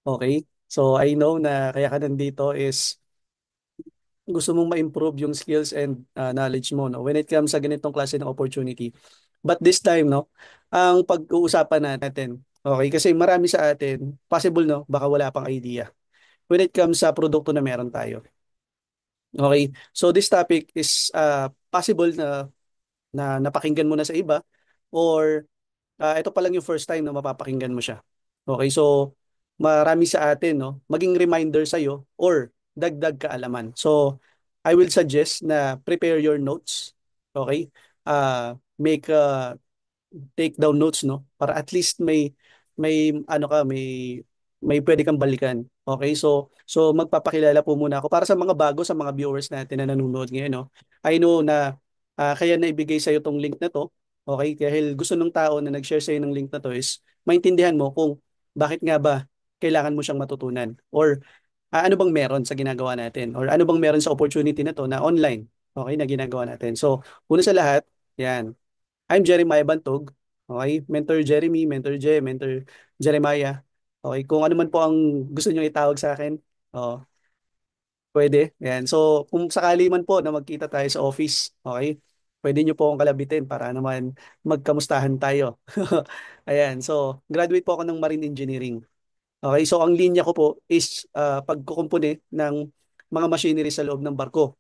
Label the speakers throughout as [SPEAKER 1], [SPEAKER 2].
[SPEAKER 1] Okay? So I know na kaya ka nandito is gusto mong ma-improve yung skills and knowledge mo, no, when it comes sa ganitong klase ng opportunity. But this time, no, ang pag-uusapan natin, okay, kasi marami sa atin, possible, no, baka wala pang idea when it comes sa produkto na meron tayo. Okay, so this topic is possible na napakinggan mo na sa iba, or ito pa lang yung first time na mapapakinggan mo siya. Okay, so marami sa atin, no, maging reminder sa iyo or dagdag kaalaman. So I will suggest na prepare your notes. Okay? Make take down notes, no, para at least may ano ka, may pwede kang balikan. Okay, so magpapakilala po muna ako para sa mga bago, sa mga viewers natin na nanonood ngayon, no. I know na kaya naibigay sa iyo tong link na to. Okay, dahil gusto ng tao na nag-share sa iyo ng link na to is maintindihan mo kung bakit nga ba kailangan mo siyang matutunan, or ano bang meron sa ginagawa natin, or ano bang meron sa opportunity na to na online, okay, na ginagawa natin. So una sa lahat, yan, I'm Jeremiah Bantog. Okay? Mentor Jeremy, Mentor Je, Mentor Jeremiah. Okay? Kung ano man po ang gusto niyo itawag sa akin, oh, pwede. Yan. So, kung sakali man po na magkita tayo sa office, okay? Pwede niyo po akong kalabitin para naman magkamustahan tayo. Ayan. So, graduate po ako ng Marine Engineering. Okay? So, ang linya ko po is pagkukumpuni ng mga machinery sa loob ng barko,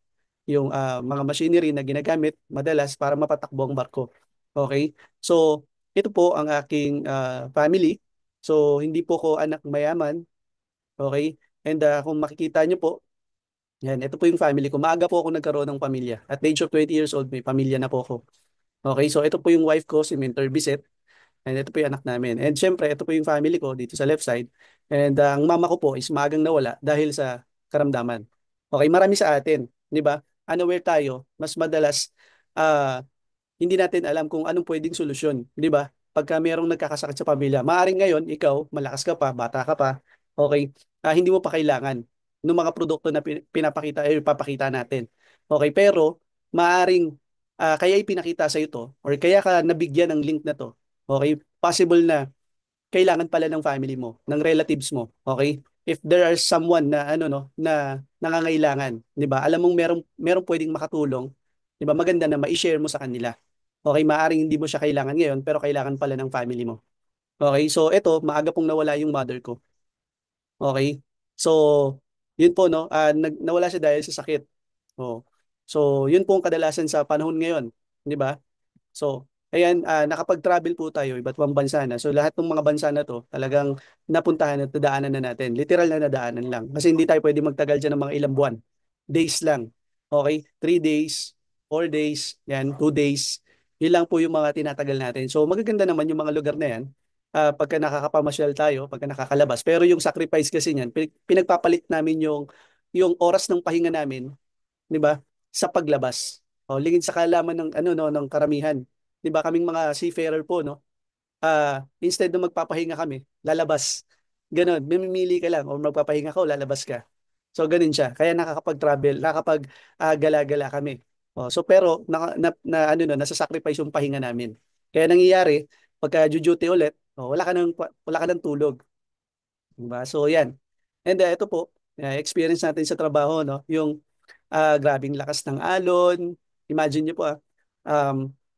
[SPEAKER 1] yung mga machinery na ginagamit madalas para mapatakbo ang barko. Okay? So, ito po ang aking family. So, hindi po ko anak mayaman. Okay? And kung makikita nyo po, yan, ito po yung family ko. Maaga po ako nagkaroon ng pamilya. At the age of 20 years old, may pamilya na po ako. Okay? So, ito po yung wife ko, si Mentor Bisset. And ito po yung anak namin. And syempre, ito po yung family ko dito sa left side. And ang mama ko po is maagang nawala dahil sa karamdaman. Okay, marami sa atin, di ba? Unaware tayo, mas madalas ah, hindi natin alam kung anong pwedeng solusyon, di ba? Pagka merong nagkakasakit sa pamilya, maaring ngayon, ikaw, malakas ka pa, bata ka pa, okay, hindi mo pa kailangan ng mga produkto na pinapakita, ipapakita natin. Okay, pero maaring kaya ipinakita sa ito, or kaya ka nabigyan ng link na to, okay, possible na kailangan pala ng family mo, ng relatives mo, okay? If there are someone na ano, no, na nangangailangan, 'di ba? Alam mong merong pwedeng makatulong, 'di ba? Maganda na ma-share mo sa kanila. Okay, maaring hindi mo siya kailangan ngayon pero kailangan pala ng family mo. Okay, so eto, maaga pong nawala yung mother ko. Okay? So, yun po, no, nawala siya dahil sa sakit. Oh. So, yun po ang kadalasan sa panahon ngayon, 'di ba? So, ayan, nakapag-travel po tayo, iba't ibang bansa na. So, lahat ng mga bansa na to, talagang napuntahan at nadaanan na natin. Literal na nadaanan lang. Kasi hindi tayo pwede magtagal dyan ng mga ilang buwan. Days lang. Okay? 3 days, 4 days, yan, 2 days. Yun lang po yung mga tinatagal natin. So, magaganda naman yung mga lugar na yan. Pagka nakakapamasyal tayo, pagka nakakalabas. Pero yung sacrifice kasi niyan, pinagpapalit namin yung oras ng pahinga namin, 'di ba? Sa paglabas. O, lingid sa kaalaman ng ano, no, ng karamihan. 'Di ba, kaming mga seafarer po, no? Instead na magpapahinga kami, lalabas. Ganon, mamimili ka lang o magpapahinga ka o lalabas ka. So ganun siya. Kaya nakakapag-travel, gala-gala kami. So pero ano no, nasa-sacrifice yung pahinga namin. Kaya nangyayari pagka duty ulit, wala ka ng tulog, 'di ba? So yan. And ito po, experience natin sa trabaho, no? Yung grabing lakas ng alon. Imagine niyo po,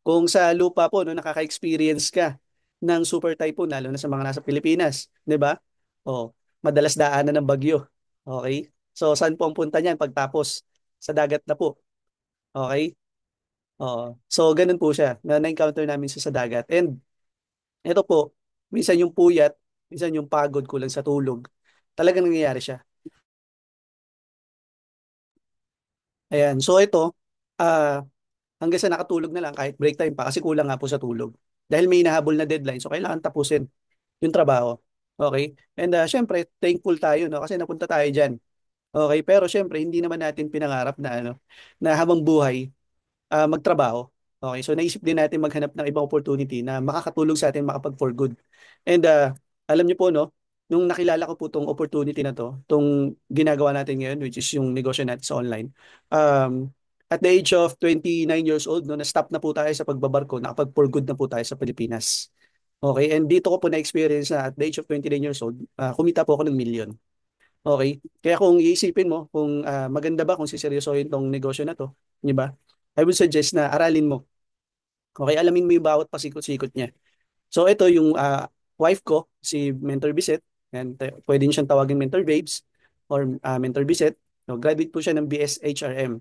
[SPEAKER 1] kung sa lupa po, no, nakaka-experience ka ng super typhoon, lalo na sa mga nasa Pilipinas, di ba? O, madalas daanan ng bagyo. Okay? So, saan po ang punta niyan pagtapos? Sa dagat na po. Okay? Oo. So, ganun po siya, na na-encounter namin siya sa dagat. And ito po, minsan yung puyat, minsan yung pagod kulang sa tulog. Talagang nangyayari siya. Ayan. So, ito, ah hanggang sa nakatulog na lang kahit break time pa kasi kulang nga po sa tulog. Dahil may hinahabol na deadline, so kailangan tapusin yung trabaho. Okay? And syempre, thankful tayo, no, kasi napunta tayo diyan. Okay, pero syempre hindi naman natin pinangarap na ano, na habang buhay magtrabaho. Okay, so naisip din natin maghanap ng ibang opportunity na makakatulong sa atin makapag for good. And alam niyo po, no, nung nakilala ko po tong opportunity na to, tong ginagawa natin ngayon, which is yung negosyo natin sa online, at the age of 29 years old, no, na-stop na po tayo sa pagbabarko, nakapag for good na po tayo sa Pilipinas. Okay, and dito ko po na-experience na at the age of 29 years old, kumita po ako ng million. Okay? Kaya kung iisipin mo kung maganda ba kung siseryosohin tong negosyo na to, di ba? I would suggest na aralin mo. Okay, alamin mo yung bawat pasikot-sikot niya. So ito yung wife ko, si Mentor Biset. Yan, pwede niyo siyang tawagin Mentor Babes or Mentor Biset. No, graduate po siya ng BS HRM.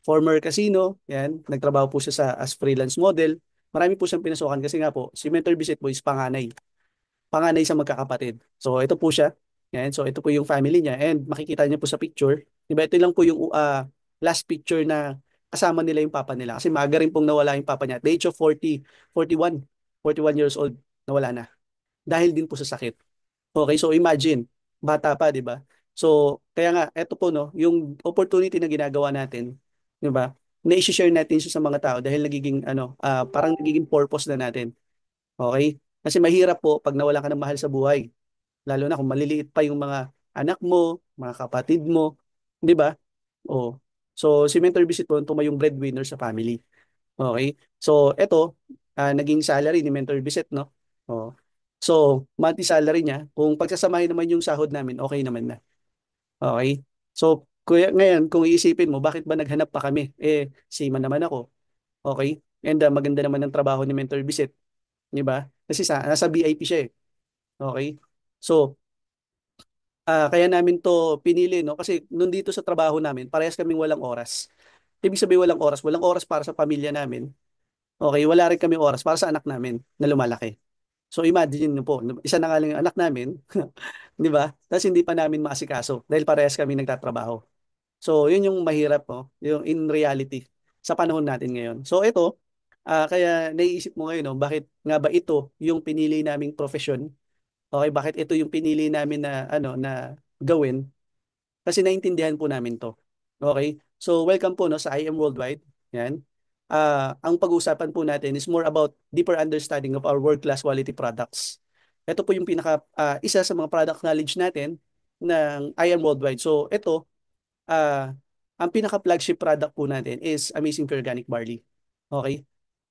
[SPEAKER 1] Former casino, yan, nagtrabaho po siya as freelance model. Marami po siyang pinasukan kasi nga po, si Mentor Biset po is panganay sa magkakapatid. So ito po siya. Yan, so ito po yung family niya and makikita niyo po sa picture. Diba ito lang po yung last picture na kasama nila yung papa nila kasi maaga rin pong nawala yung papa niya. At the age of 40, 41, 41 years old, nawala na. Dahil din po sa sakit. Okay, so imagine, bata pa, 'di ba? So, kaya nga eto po no, yung opportunity na ginagawa natin, 'di ba? Na-share natin siya sa mga tao dahil nagiging parang nagiging purpose na natin. Okay? Kasi mahirap po pag nawala ka ng mahal sa buhay, lalo na kung maliliit pa yung mga anak mo, mga kapatid mo, 'di ba? Oh. So, si Mentor Visit po tumayong breadwinner sa family. Okay? So, eto, naging salary ni Mentor Visit, no? Oh. So, monthly salary niya, kung pagsasamahin naman yung sahod namin, okay naman na. Okay? So, kuya, ngayon, kung iisipin mo, bakit ba naghanap pa kami? Seaman naman ako. Okay? And maganda naman ang trabaho ni Mentor Visit. Di ba? Kasi nasa VIP siya eh. Okay? So, kaya namin to pinili, no? Kasi nung dito sa trabaho namin, parehas kaming walang oras. Ibig sabihin walang oras para sa pamilya namin. Okay, wala rin kami oras para sa anak namin na lumalaki. So imagine niyo po, isa na nga lang yung anak namin, 'di ba? Tapos hindi pa namin maasikaso dahil parehas kami nagtatrabaho. So yun yung mahirap po, yung in reality sa panahon natin ngayon. So ito, kaya naiisip mo ngayon, no, bakit nga ba ito yung pinili naming profesyon? Okay, bakit ito yung pinili namin na na gawin? Kasi naintindihan po namin to. Okay? So welcome po no sa I Am Worldwide. Yan. Ang pag-uusapan po natin is more about deeper understanding of our world-class quality products. Ito po yung isa sa mga product knowledge natin ng I Am Worldwide. So ito, ang pinaka-flagship product po natin is Amazing Pure Organic Barley. Okay?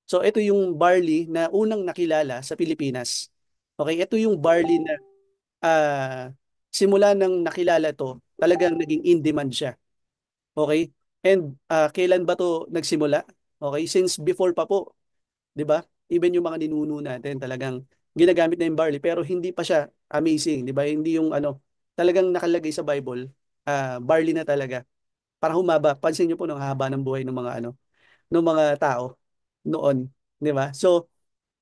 [SPEAKER 1] So ito yung barley na unang nakilala sa Pilipinas. Okay? Ito yung barley na ah, simula nang nakilala to, talagang naging in demand siya. Okay? And kailan ba to nagsimula? Okay? Since before pa po, 'di ba? Even yung mga ninuno natin talagang ginagamit na yung barley pero hindi pa siya amazing, 'di ba? Hindi yung talagang nakalagay sa Bible, barley na talaga. Para humaba. Pansin niyo po nung haba ng buhay ng mga ng mga tao noon, 'di ba? So,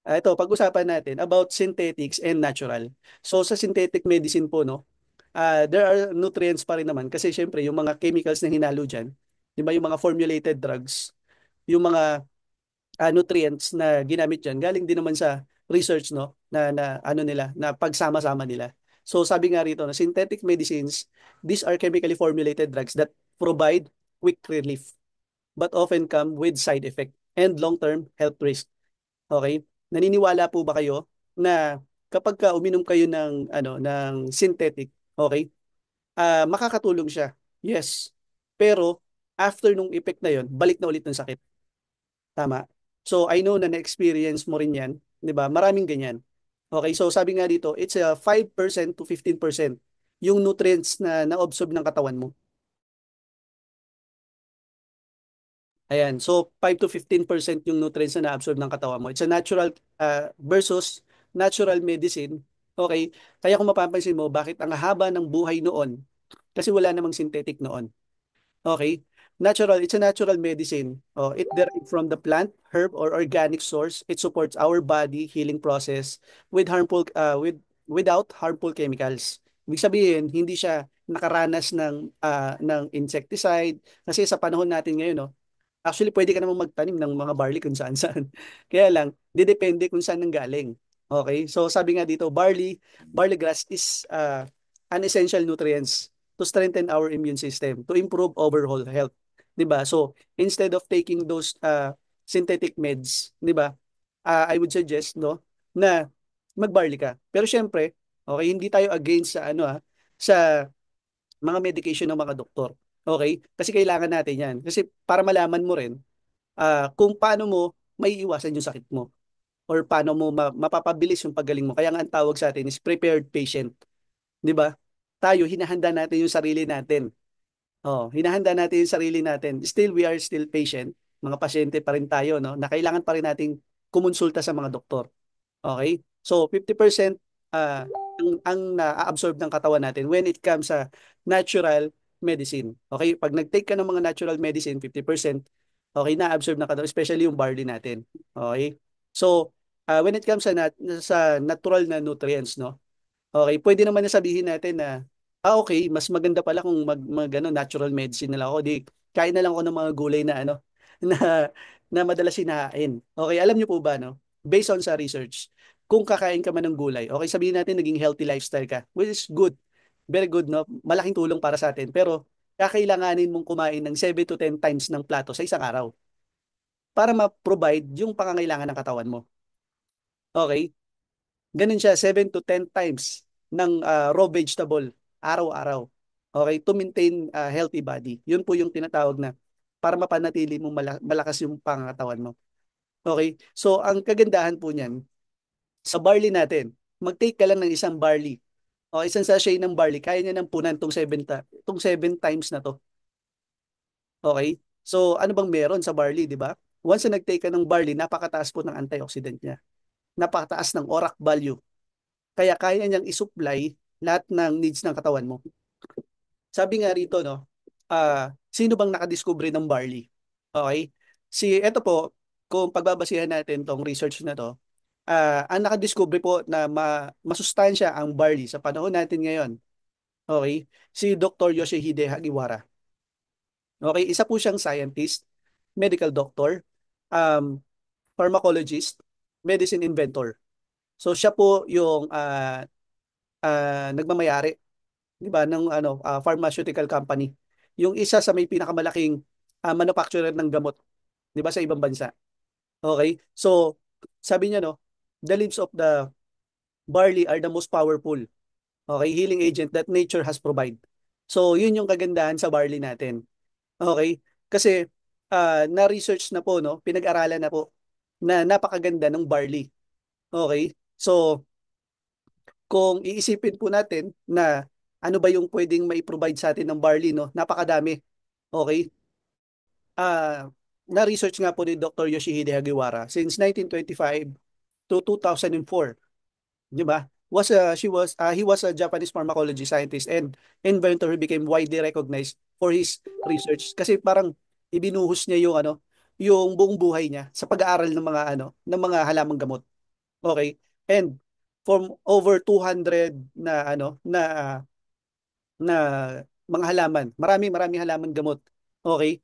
[SPEAKER 1] ito pag-usapan natin about synthetics and natural. So sa synthetic medicine po no, there are nutrients pa rin naman kasi syempre yung mga chemicals na hinalo diyan, 'di ba yung mga formulated drugs, yung mga nutrients na ginamit diyan galing din naman sa research no na ano nila na pagsama-sama nila. So sabi nga rito na synthetic medicines, these are chemically formulated drugs that provide quick relief but often come with side effect and long-term health risk. Okay? Naniniwala po ba kayo na kapag ka uminom kayo ng ng synthetic, okay? Makakatulong siya. Yes. Pero after nung effect na 'yon, balik na ulit ng sakit. Tama. So I know na na-experience mo rin 'yan, 'di ba? Maraming ganyan. Okay, so sabi nga dito, it's a 5% to 15% yung nutrients na na-absorb ng katawan mo. Ayan, so 5 to 15% yung nutrients na na-absorb ng katawan mo. It's a natural versus natural medicine. Okay? Kaya kung mapapansin mo, bakit ang haba ng buhay noon? Kasi wala namang synthetic noon. Okay? Natural, it's a natural medicine. Oh, it derived from the plant, herb, or organic source. It supports our body healing process without harmful chemicals. Ibig sabihin, hindi siya nakaranas ng insecticide kasi sa panahon natin ngayon, no, actually, pwede ka namang magtanim ng mga barley kung saan-saan. Kaya lang, didepende kung saan nanggaling. Okay? So, sabi nga dito, barley grass is an essential nutrients to strengthen our immune system, to improve overall health. 'Di ba? So, instead of taking those synthetic meds, 'di ba? I would suggest no na magbarley ka. Pero syempre, okay, hindi tayo against sa sa mga medication ng mga doktor. Okay? Kasi kailangan natin 'yan. Kasi para malaman mo rin kung paano mo maiiwasan yung sakit mo. or paano mo mapapabilis yung paggaling mo. Kaya nga ang tawag sa atin is prepared patient. Di ba? Tayo, hinahanda natin yung sarili natin. Oh, hinahanda natin yung sarili natin. Still, we are still patient. Mga pasyente pa rin tayo, no? Na kailangan pa rin nating kumonsulta sa mga doktor. Okay? So, 50% ang na-absorb ng katawan natin when it comes sa natural medicine. Okay? Pag nag-take ka ng mga natural medicine, 50%, okay, na-absorb ng katawan, especially yung barley natin. Okay? So, when it comes sa natural na nutrients, no? Okay, pwede naman na sabihin natin na, okay, mas maganda pala kung ano, natural medicine na lang ako. Di, kain na lang ako ng mga gulay na ano, na, na madalas sinahain. Okay, alam niyo po ba, no? Based on sa research, kung kakain ka man ng gulay, okay, sabihin natin naging healthy lifestyle ka, which is good. Very good, no? Malaking tulong para sa atin. Pero, kakailanganin mong kumain ng 7 to 10 times ng plato sa isang araw para ma-provide yung pangangailangan ng katawan mo. Okay? Ganun siya, 7 to 10 times ng raw vegetable araw-araw. Okay, to maintain a healthy body. Yun po yung tinatawag na para mapanatili mong malakas yung pangatawan mo. Okay, so ang kagandahan po niyan, sa barley natin, mag-take ka lang ng isang barley. O isang sachet ng barley, kaya niya ng punan tong 7 times na to. Okay? So ano bang meron sa barley, di ba? Once na nag-take ka ng barley, napakataas po ng antioxidant niya. Napakataas ng ORAC value. Kaya kaya niyang isupply lahat ng needs ng katawan mo. Sabi nga rito, no, sino bang nakadiscover ng barley? Okay? Eto po, kung pagbabasihan natin tong research na to, ang nakadiscover po na masustansya ang barley sa panahon natin ngayon, okay, si Dr. Yoshihide Hagiwara. Okay, isa po siyang scientist, medical doctor, um, pharmacologist, medicine inventor. So siya po yung nagmamayari, 'di ba, ng pharmaceutical company. Yung isa sa may pinakamalaking manufacturer ng gamot, 'di ba, sa ibang bansa. Okay? So, sabi niya, no, the leaves of the barley are the most powerful, okay, healing agent that nature has provided. So, yun yung kagandahan sa barley natin. Okay? Kasi na-research na po, no, pinag-aralan na po na napakaganda ng barley. Okay? So, kung iisipin po natin na ano ba yung pwedeng mai-provide sa atin ng barley, no? Napakadami. Okay? Na-research nga po ni Dr. Yoshihide Hagiwara since 1925 to 2004, di ba? He was a Japanese pharmacology scientist and inventor who became widely recognized for his research kasi parang ibinuhos niya yung yung buong buhay niya sa pag-aaral ng mga halamang gamot. Okay? And from over 200 na mga halaman. Marami halaman gamot. Okay?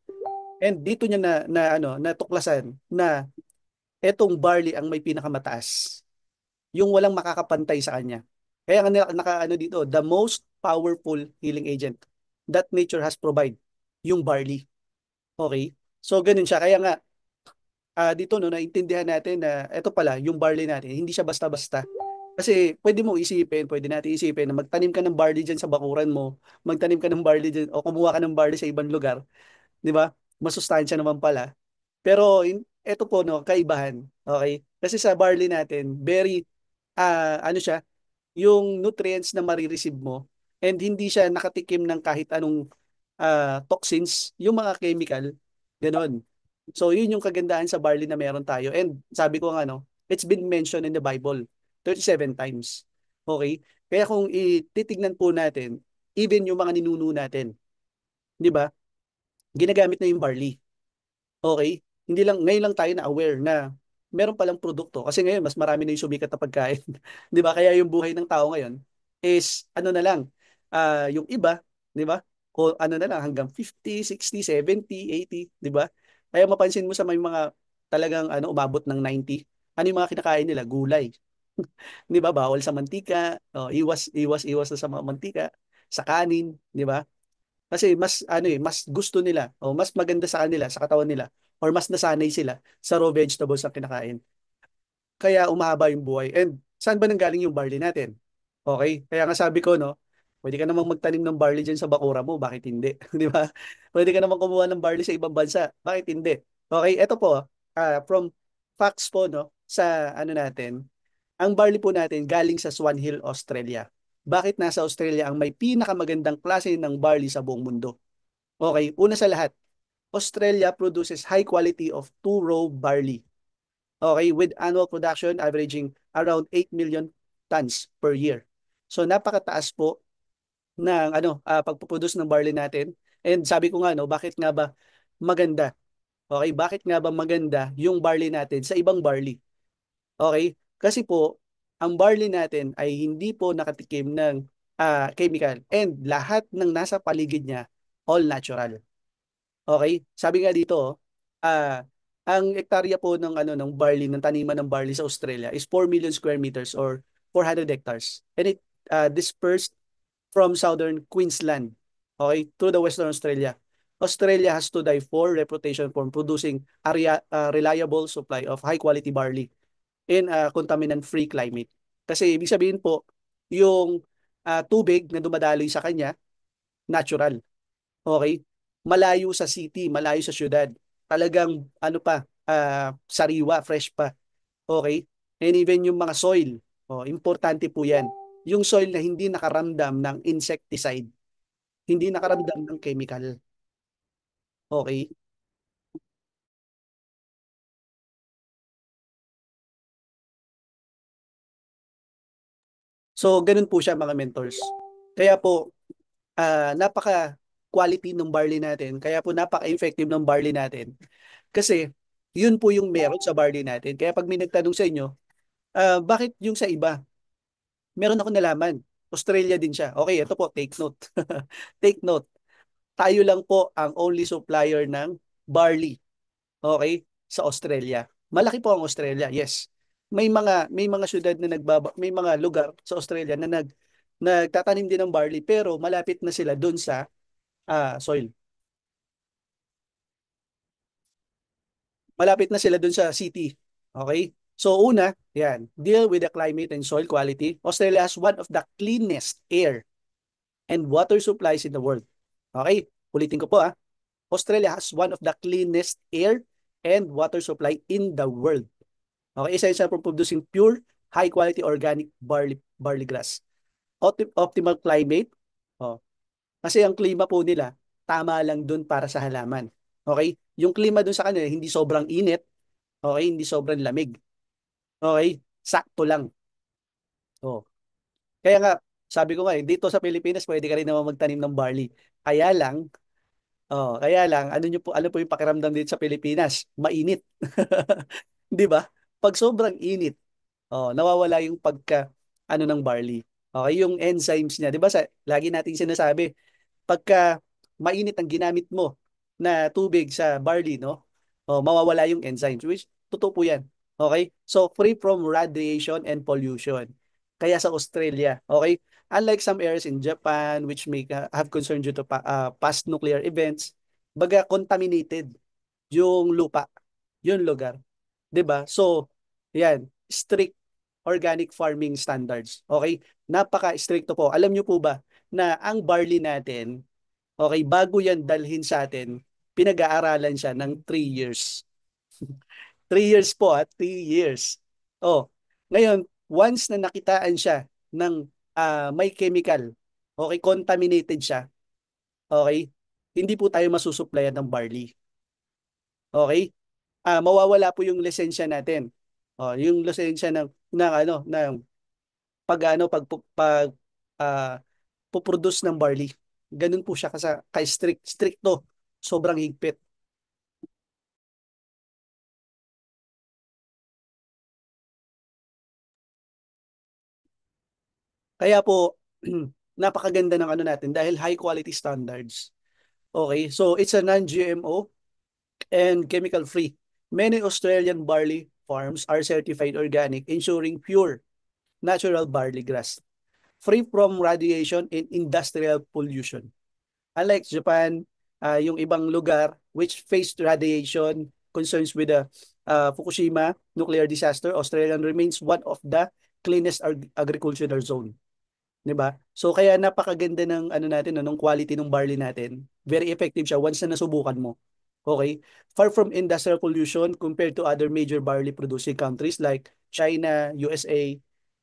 [SPEAKER 1] And dito niya natuklasan na etong barley ang may pinakamataas. Yung walang makakapantay sa kanya. Kaya nga dito, the most powerful healing agent that nature has provided, yung barley. Okay? So ganun siya. Kaya nga dito no naintindihan natin na eto pala yung barley natin, hindi siya basta-basta. Kasi pwede natin isipin na magtanim ka ng barley dyan sa bakuran mo, magtanim ka ng barley dyan, o kumuha ka ng barley sa ibang lugar, di ba? Masustansya naman pala. Pero eto po no, kaibahan. Okay? Kasi sa barley natin, very siya, yung nutrients na marireceive mo and hindi siya nakatikim ng kahit anong toxins, yung mga chemical, ganon. So yun yung kagandahan sa barley na meron tayo. And sabi ko nga no, it's been mentioned in the Bible 37 times. Okay? Kaya kung ititignan po natin, even yung mga ninuno natin, di ba? Ginagamit na yung barley. Okay? Hindi lang ngayon lang tayo na aware na meron palang produkto kasi ngayon mas marami na yung sumikat na pagkain. 'Di ba? Kaya yung buhay ng tao ngayon is ano na lang yung iba, 'di ba? O ano na lang hanggang 50, 60, 70, 80, 'di ba? Kaya mapansin mo sa may mga talagang umabot ng 90, ano yung mga kinakain nila? Gulay. 'Di ba? Bawal sa mantika, iwas na sa mga mantika, sa kanin, 'di ba? Kasi mas gusto nila o mas maganda sa kanila, sa katawan nila or mas nasanay sila sa raw vegetables na kinakain. Kaya umahaba yung buhay. And saan ba nanggaling yung barley natin? Okay? Kaya nga sabi ko, no, pwede ka namang magtanim ng barley dyan sa bakura mo, bakit hindi? Di ba? Pwede ka namang kumuha ng barley sa ibang bansa, bakit hindi? Okay, eto po, from facts po, no, sa ano natin, ang barley po natin galing sa Swan Hill, Australia. Bakit nasa Australia ang may pinakamagandang klase ng barley sa buong mundo? Okay, una sa lahat, Australia produces high quality of two-row barley. Okay, with annual production averaging around 8 million tons per year. So napakataas po ng pagpuproduce ng barley natin. And sabi ko nga no, bakit nga ba maganda? Okay, bakit nga ba maganda yung barley natin sa ibang barley? Okay? Kasi po ang barley natin ay hindi po nakatikim ng chemical and lahat ng nasa paligid niya all natural. Okay? Sabi nga dito, ang ektarya po ng ng barley, ng taniman ng barley sa Australia is 4 million square meters or 400 hectares. And it dispersed from southern Queensland, okay, to the Western Australia. Australia has to die for reputation for producing a reliable supply of high quality barley in a contaminant-free climate. Kasi ibig sabihin po, yung tubig na dumadaloy sa kanya, natural. Okay? Malayo sa city, malayo sa syudad. Talagang sariwa, fresh pa. Okay? And even yung mga soil, importante po yan. Yung soil na hindi nakaramdam ng insecticide, hindi nakaramdam ng chemical. Okay? So, ganun po siya mga mentors. Kaya po, napaka quality ng barley natin. Kaya po napaka-effective ng barley natin. Kasi yun po yung meron sa barley natin. Kaya pag may nagtanong sa inyo, bakit yung sa iba? Meron ako nalaman. Australia din siya. Okay, ito po, take note. Take note. Tayo lang po ang only supplier ng barley. Okay? Sa Australia. Malaki po ang Australia, yes. May mga syudad na may mga lugar sa Australia na nagtatanim din ng barley pero malapit na sila doon sa soil. Malapit na sila dun sa city. Okay? So una, yan, deal with the climate and soil quality. Australia has one of the cleanest air and water supplies in the world. Okay? Ulitin ko po Australia has one of the cleanest air and water supply in the world. Okay? Essential for producing pure, high quality organic barley grass. Optimal climate. Oh, kasi ang klima po nila tama lang dun para sa halaman. Okay? Yung klima dun sa kanila hindi sobrang init. Okay, hindi sobrang lamig. Okay, sakto lang. Oh. Kaya nga, sabi ko nga dito sa Pilipinas pwede ka rin naman magtanim ng barley. Kaya lang, ano po yung pakiramdam dito sa Pilipinas? Mainit. 'Di ba? Pag sobrang init, nawawala yung ng barley. Okay, yung enzymes niya, 'di ba? Lagi nating sinasabi, pagka mainit ang ginamit mo na tubig sa barley, no? Mawawala yung enzymes, which totoo po yan. Okay? So, free from radiation and pollution. Kaya sa Australia, okay? Unlike some areas in Japan, which may have concern due to past nuclear events, baga contaminated yung lupa, yung lugar. 'Di ba? So, yan, strict organic farming standards. Okay? Napaka-stricto po. Alam niyo po ba na ang barley natin, okay, bago yan dalhin sa atin, pinag-aaralan siya ng 3 years. 3 years po 3 years. Oh, ngayon, once na nakitaan siya ng may chemical, okay, contaminated siya, okay, hindi po tayo masusupplyan ng barley. Okay? Mawawala po yung lisensya natin. Yung lisensya ng pag ah, puproduce ng barley. Ganun po siya stricto. Sobrang higpit. Kaya po napakaganda ng natin dahil high quality standards. Okay? So it's a non-GMO and chemical free. Many Australian barley farms are certified organic, ensuring pure natural barley grass, free from radiation and industrial pollution. Unlike Japan, yung ibang lugar which faced radiation concerns with the Fukushima nuclear disaster, Australia remains one of the cleanest agricultural zone. 'Di ba? So kaya napakaganda ng natin, ng quality ng barley natin. Very effective siya once na nasubukan mo. Okay? Far from industrial pollution compared to other major barley producing countries like China, USA,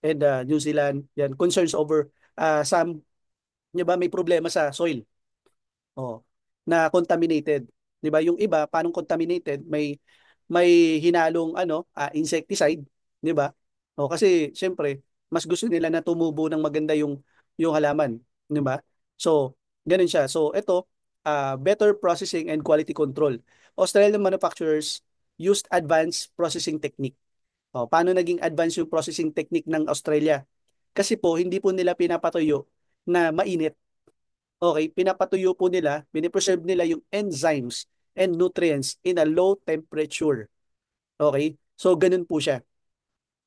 [SPEAKER 1] and New Zealand. Yan, concerns over some, 'di ba, may problema sa soil. Oh, na contaminated. 'Di ba? Yung iba, paano contaminated? May hinalong insecticide, 'di ba? O kasi siyempre, mas gusto nila na tumubo ng maganda yung halaman, 'di ba? So, ganun siya. So, ito, better processing and quality control. Australian manufacturers used advanced processing technique. O, paano naging advanced yung processing technique ng Australia? Kasi po, hindi po nila pinapatuyo na mainit. Okay, pinapatuyo po nila, pinipreserve nila yung enzymes and nutrients in a low temperature. Okay? So, ganun po siya.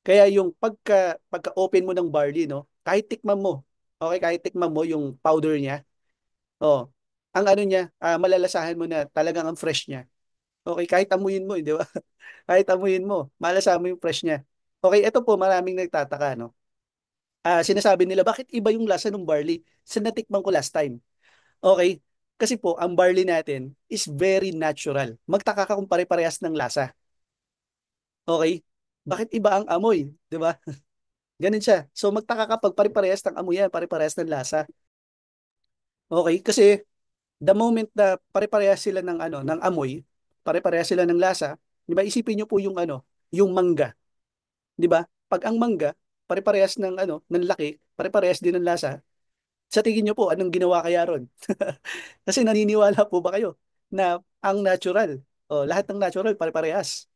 [SPEAKER 1] Kaya yung pagka-open mo ng barley, no, kahit tikman mo, okay, kahit tikman mo yung powder niya, oh, ang ano niya, malalasahan mo na talagang ang fresh niya. Okay, kahit amuyin mo, di ba? Kahit amuyin mo, malalasahan mo yung fresh niya. Okay, ito po, maraming nagtataka, no? Sinasabi nila, bakit iba yung lasa ng barley sa natikman ko last time? Okay? Kasi po, ang barley natin is very natural. Magtaka ka kung pare-parehas ng lasa. Okay? Bakit iba ang amoy? Di ba? Ganun siya. So magtaka ka pag pare-parehas ng amoy yan, pare-parehas ng lasa. Okay? Kasi the moment na pare-parehas sila ng ng amoy, pare-parehas sila ng lasa, di ba? Isipin niyo po yung mangga, di ba? Pag ang mangga, pare-parehas ng ng laki, pare-parehas din ng lasa. Sa tingin niyo po, anong ginawa kaya ron? Kasi naniniwala po ba kayo na ang natural, lahat ng natural pare-parehas,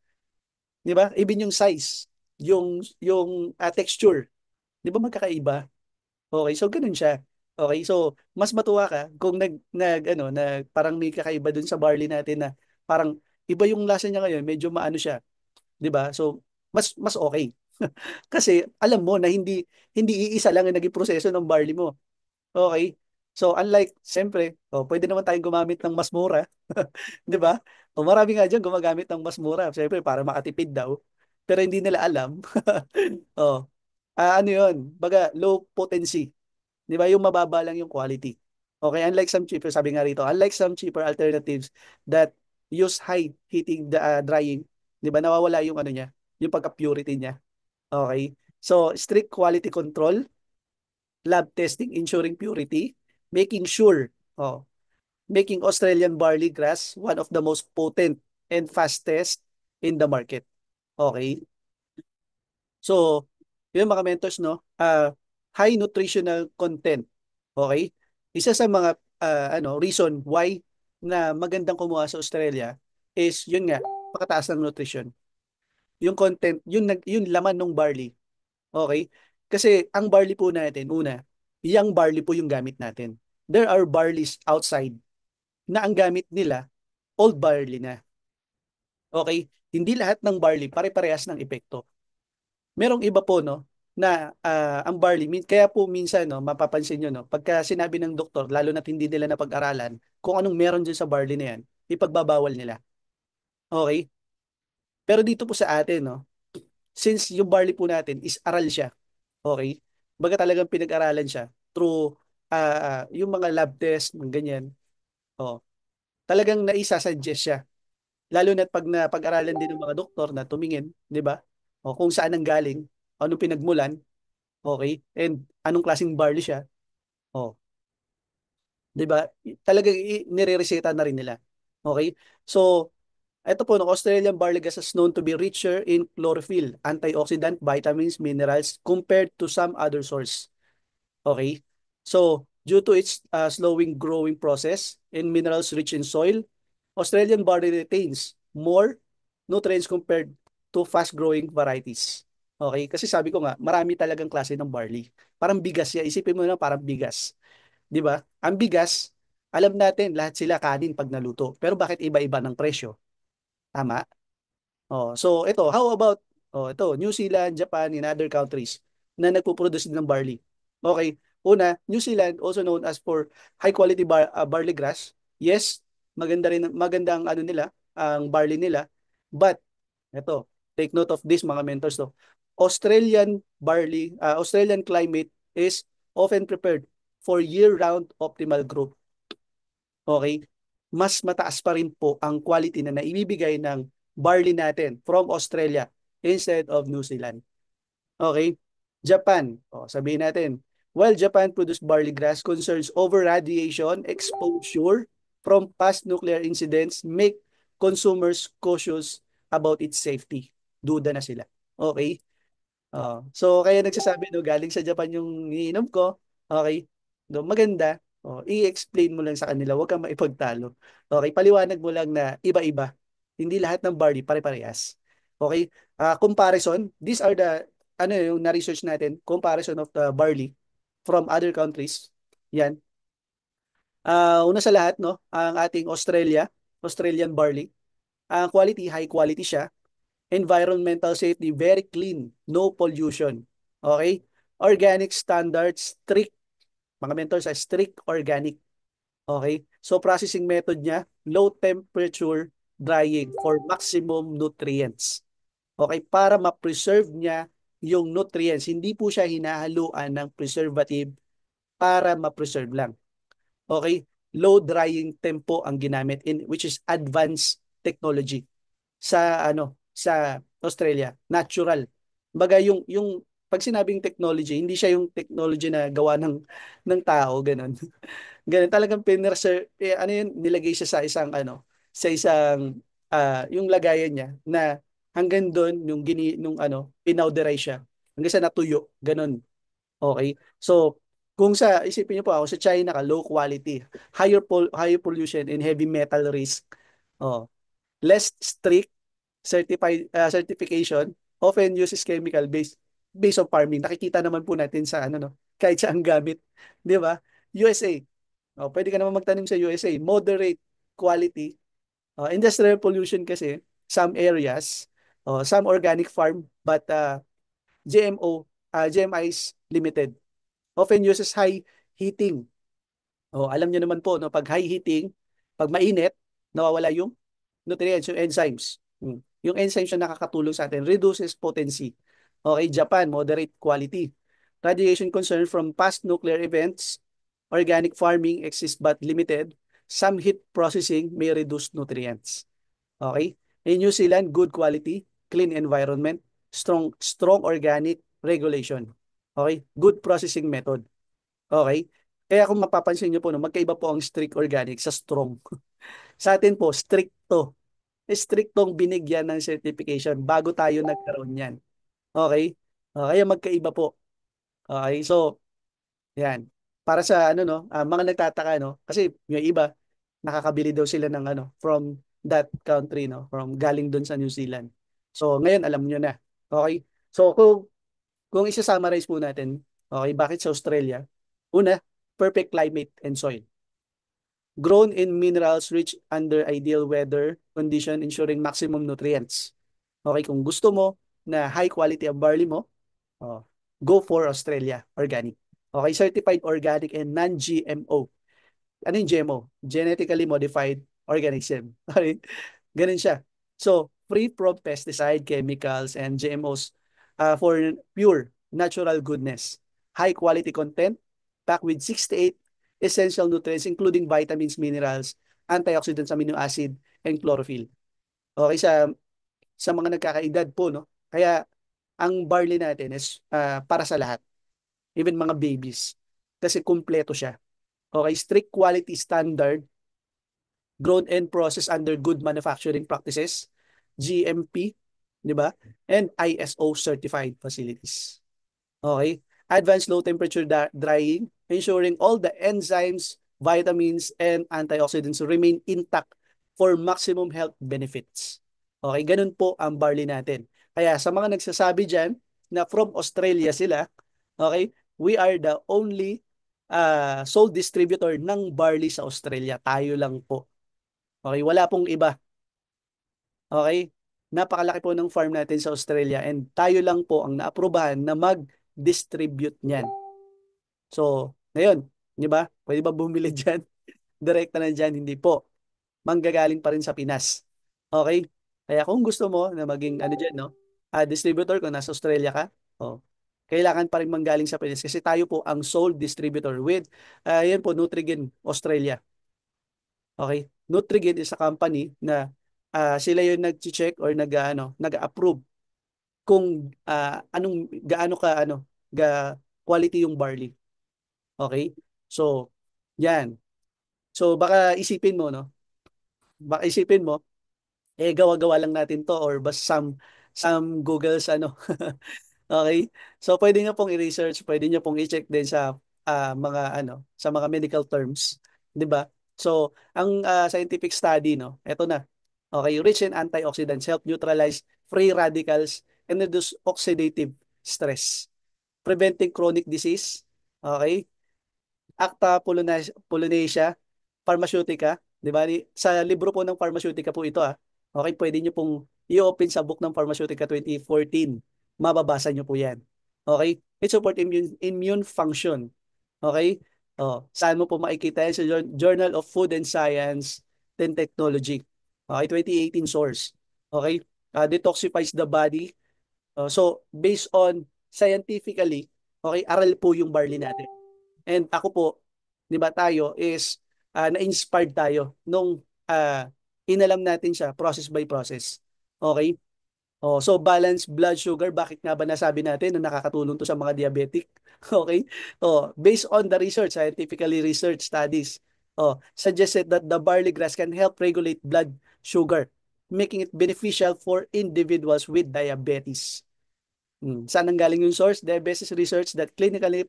[SPEAKER 1] 'di ba? Even yung size, yung texture, 'di ba magkakaiba? Okay, so ganun siya. Okay, so mas matuwa ka kung nag parang may kakaiba dun sa barley natin na parang iba yung lasa niya ngayon, medyo maano siya, 'di ba? So mas okay. Kasi alam mo na hindi hindi iisa lang ang naging proseso ng barley mo. Okay? So unlike, siyempre, pwede naman tayong gumamit ng mas mura, 'di ba? O marami nga diyan gumagamit ng mas mura, siyempre para makatipid daw. Pero hindi nila alam. Oh, ano 'yun? Baga low potency, 'di ba? Yung mababa lang yung quality. Okay, unlike some cheaper, sabi nga rito, unlike some cheaper alternatives that use high heating, drying, 'di ba? Nawawala yung ano niya, yung pagka-purity niya. Okay? So, strict quality control, lab testing ensuring purity, making sure, making Australian barley grass one of the most potent and fastest in the market. Okay? So, yun mga mentors, no? High nutritional content. Okay? Isa sa mga reason why na magandang kumuha sa Australia is yun nga, pakataas ng nutrition. Yung content, yung laman ng barley. Okay? Kasi ang barley po natin, una, young barley po yung gamit natin. There are barleys outside na ang gamit nila, old barley na. Okay? Hindi lahat ng barley pare-parehas ng epekto. Merong iba po, no, na ang barley, kaya po minsan, no, mapapansin nyo, no, pagka sinabi ng doktor, lalo na hindi nila napag-aralan, kung anong meron dyan sa barley na yan, ipagbabawal nila. Okay? Pero dito po sa atin, no, since yung barley po natin is aral siya, okay? Baga talagang pinag-aralan siya through yung mga lab test, mga ganyan. Oh, talagang naisasuggest siya. Lalo na pag napag-aralan din ng mga doktor na tumingin, 'di ba? O kung saan ang galing, anong pinagmulan, okay? And anong klaseng barley siya. Oh, 'di ba? Talagang nire-reseta na rin nila. Okay? So, ito po, no, Australian barley gas is known to be richer in chlorophyll, antioxidant, vitamins, minerals compared to some other source. Okay? So, due to its slowing growing process and minerals rich in soil, Australian barley retains more nutrients compared to fast-growing varieties. Okay? Kasi sabi ko nga, marami talagang klase ng barley. Parang bigas yan. Isipin mo na parang bigas. Di ba? Ang bigas, alam natin, lahat sila kanin pag naluto. Pero bakit iba-iba ng presyo? Tama? So ito, how about ito, New Zealand, Japan, and other countries na nagpo-produce din ng barley. Okay, una, New Zealand also known as for high quality barley grass. Yes, maganda ang ano nila, ang barley nila. But ito, take note of this mga mentors to. Australian climate is often prepared for year-round optimal growth. Okay? mas mataas pa rin po ang quality na naibibigay ng barley natin from Australia instead of New Zealand. Okay? Japan. O, sabihin natin, while Japan produced barley grass, concerns over radiation exposure from past nuclear incidents make consumers cautious about its safety. Duda na sila. Okay? So kaya nagsasabi no, galing sa Japan yung iniinom ko. Okay? No, maganda. I-explain mo lang sa kanila, huwag kang maipagtalo. Okay, paliwanag mo lang na iba-iba. Hindi lahat ng barley pare-parehas. Okay? Comparison, these are the ano yung na-research natin, comparison of the barley from other countries. Yan. Una sa lahat, no, ang ating Australian barley. Ang quality, high quality siya. Environmental safety, very clean, no pollution. Okay? Organic standards, strict, mga mentors sa strict organic. Okay? So processing method niya, low temperature drying for maximum nutrients. Okay? Para ma-preserve niya yung nutrients. Hindi po siya hinahaluan ng preservative para ma-preserve lang. Okay? Low drying tempo ang ginamit in which is advanced technology sa Australia, natural. Baga yung pag sinabing technology, hindi siya yung technology na gawa ng tao ganun. Ganun talagang ano yun, nilagay siya sa isang yung lagayan niya na hanggang doon yung nung pinowderize siya. Hanggang sa natuyo, ganun. Okay? So, kung isipin niyo po ako sa China ka, low quality, higher pollution and heavy metal risk. Oh, less strict certification often uses chemical based on farming. Nakikita naman po natin sa no, kahit sa ang gamit, 'di ba? USA. Pwede ka naman magtanim sa USA. Moderate quality. Industrial pollution kasi some areas, some organic farm but GMO, GMIs limited. Often uses high heating. Alam niyo naman po, no, pag high heating, pag mainit, nawawala yung nutrients, yung enzymes. Yung enzymes na nakakatulong sa atin, reduces potency. Okay, Japan, moderate quality. Radiation concern from past nuclear events, organic farming exists but limited. Some heat processing may reduce nutrients. Okay? In New Zealand, good quality, clean environment, strong organic regulation. Okay? Good processing method. Okay? Kaya kung mapapansin niyo po, no, magkaiba po ang strict organic sa strong. Sa atin po, stricto. Striktong binigyan ng certification bago tayo nagkaroon yan. Okay? Kaya magkaiba po. Okay? So, yan. Para sa mga nagtataka, no? Kasi yung iba, nakakabili daw sila ng from that country, no? From galing doon sa New Zealand. So, ngayon alam nyo na. Okay? So, kung isa-summarize po natin, okay, bakit sa Australia? Una, perfect climate and soil. Grown in minerals rich under ideal weather condition ensuring maximum nutrients. Okay, kung gusto mo na high quality ang barley mo, go for Australia Organic. Okay, certified organic and non-GMO. Ano yung GMO? Genetically modified organism. Okay, ganun siya. So, free from pesticide, chemicals, and GMOs for pure natural goodness. High quality content packed with 68 essential nutrients including vitamins, minerals, antioxidants, amino acid, and chlorophyll. Okay, sa mga nagkakaedad po, no? Kaya ang barley natin is para sa lahat, even mga babies. Kasi kumpleto siya. Okay, strict quality standard, grown and processed under good manufacturing practices, GMP, di ba? And ISO certified facilities. Okay? Advanced low temperature drying, ensuring all the enzymes, vitamins, and antioxidants remain intact for maximum health benefits. Okay, ganun po ang barley natin. Kaya sa mga nagsasabi dyan na from Australia sila, okay, we are the only sole distributor ng barley sa Australia. Tayo lang po. Okay, wala pong iba. Okay? Napakalaki po ng farm natin sa Australia and tayo lang po ang naaprubahan na mag-distribute niyan. So, ngayon, di ba? Pwede ba bumili dyan? Direkta na dyan? Hindi po. Manggagaling pa rin sa Pinas. Okay? Kaya kung gusto mo na maging dyan, no? Distributor kung nasa Australia ka, kailangan pa rin manggaling sa Pinas kasi tayo po ang sole distributor with yan po Nutrigen Australia. Okay? Nutrigin is a company na sila yung nag-check or nag-approve kung gaano ka quality yung barley. Okay? So, yan. So baka isipin mo, no? Baka isipin mo, gawa-gawa lang natin to or basta some Google's Okay? So pwede niyo pong i-research, pwede niyo pong i-check din sa sa mga medical terms, 'di ba? So, ang scientific study, no, eto na. Okay, rich in antioxidants help neutralize free radicals and reduce oxidative stress, preventing chronic disease. Okay? Acta Polonaceae Pharmaceutica, 'di ba? Sa libro po ng Pharmaceutica po ito. Okay, pwede niyo pong i-open sa book ng Pharmaceutica 2014. Mababasa niyo po 'yan. Okay? It support immune function. Okay? Oh, saan mo po makikita yan sa Journal of Food and Science and Technology. Okay, 2018 source. Okay? Detoxifies the body. So, based on scientifically, okay, aral po yung barley natin. And ako po, 'di ba tayo is na-inspired tayo nung inalam natin siya process by process. Okay? Oh, so balance blood sugar, bakit nga ba nasabi natin na nakakatulong to sa mga diabetic? Okay? Oh, based on the research, scientifically research studies, suggested that the barley grass can help regulate blood sugar, making it beneficial for individuals with diabetes. Saan ang galing yung source? Diabetes research that clinically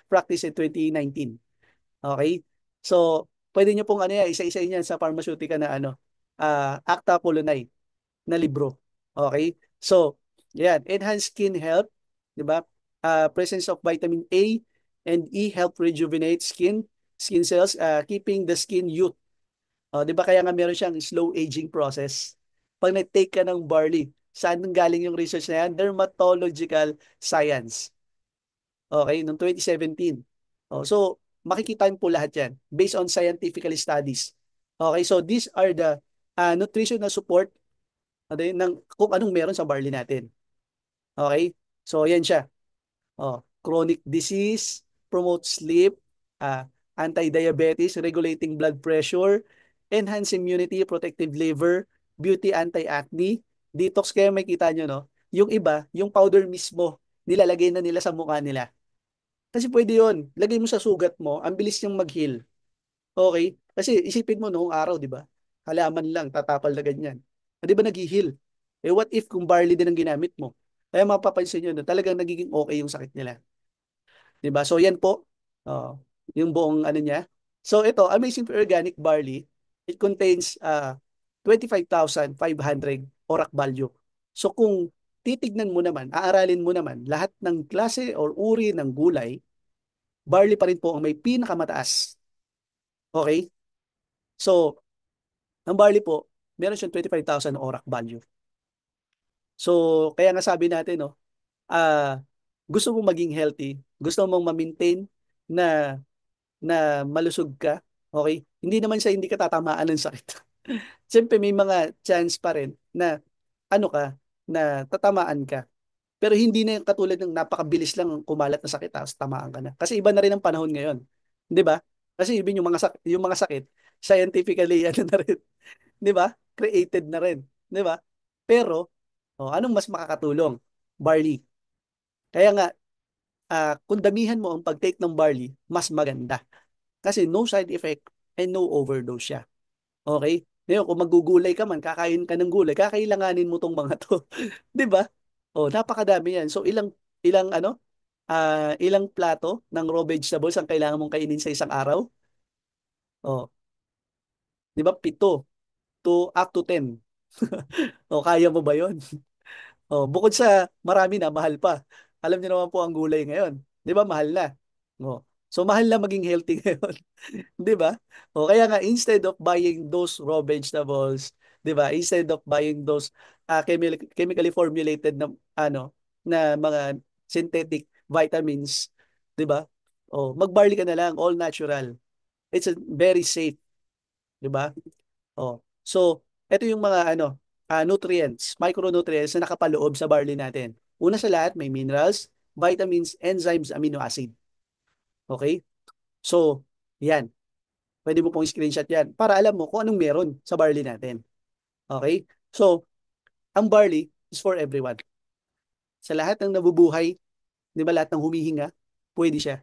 [SPEAKER 1] practice in 2019. Okay? So, pwede nyo pong isa-isa yan sa pharmaceutical na Acta Polonai na libro. Okay? So, yan. Enhance skin health, di ba? Presence of vitamin A and E help rejuvenate skin cells, keeping the skin youth. Di ba kaya nga meron siyang slow aging process? Pag nag-take ka ng barley, saan nang galing yung research na yan? Dermatological science. Okay, noong 2017. So, makikita po lahat yan based on scientific studies. Okay, so these are the nutritional support kung anong meron sa barley natin. Okay, so yan siya. Chronic disease, promotes sleep, anti-diabetes, regulating blood pressure, enhance immunity, protective liver, beauty, anti-acne, detox. Kaya may kita nyo, no? Yung iba, yung powder mismo, nilalagay na nila sa mukha nila. Kasi pwede yun. Lagay mo sa sugat mo, ang bilis niyang mag-heal. Okay? Kasi isipin mo noong araw, di ba? Halaman lang, tatapal na ganyan. Di ba nag-heal? What if kung barley din ang ginamit mo? Kaya mapapansin nyo na talagang nagiging okay yung sakit nila. Di ba? So yan po, oh, yung buong niya. So ito, Amazing Organic Barley, it contains 25,500 ORAC value. So kung titignan mo naman, aaralin mo naman, lahat ng klase or uri ng gulay, barley pa rin po ang may pinakamataas. Okay? So, ang barley po, meron siyang 25,000 ORAC value. So, kaya nga sabi natin, no, gusto mong maging healthy, gusto mong ma-maintain na malusog ka, okay? Hindi naman sa hindi ka tatamaan ng sakit. Siyempre may mga chance pa rin na na tatamaan ka. Pero hindi na yung katulad ng napakabilis lang kumalat na sakit tapos tamaan ka na. Kasi iba na rin ang panahon ngayon. 'Di ba? Kasi even yung mga sakit scientifically na rin, 'di ba? Created na rin, 'di ba? Pero anong mas makakatulong? Barley. Kaya nga kung damihan mo ang pag-take ng barley, mas maganda. Kasi no side effect and no overdose siya. Okay? Ngayon, kung magugulay ka man, kakain ka ng gulay, kakailanganin mo tong mga to. 'Di ba? Napakadami yan. So ilang ilang plato ng raw vegetables ang kailangan mong kainin sa isang araw? Oh, 'di ba? 7 to up to 10. Kaya mo ba 'yon? Bukod sa marami na, mahal pa. Alam niyo naman po ang gulay ngayon. 'Di ba? Mahal na. So mahal na maging healthy ngayon. 'Di ba? Kaya nga instead of buying those raw vegetables, 'di ba? Instead of buying those chemically formulated na mga synthetic vitamins, 'di ba? Mag-barley ka na lang, all natural. It's very safe, 'di ba? So ito yung mga nutrients, micronutrients na nakapaloob sa barley natin. Una sa lahat, may minerals, vitamins, enzymes, amino acid. Okay? So, yan. Pwede mo pong screenshot yan para alam mo kung anong meron sa barley natin. Okay? So, ang barley is for everyone. Sa lahat ng nabubuhay, di ba lahat ng humihinga, pwede siya.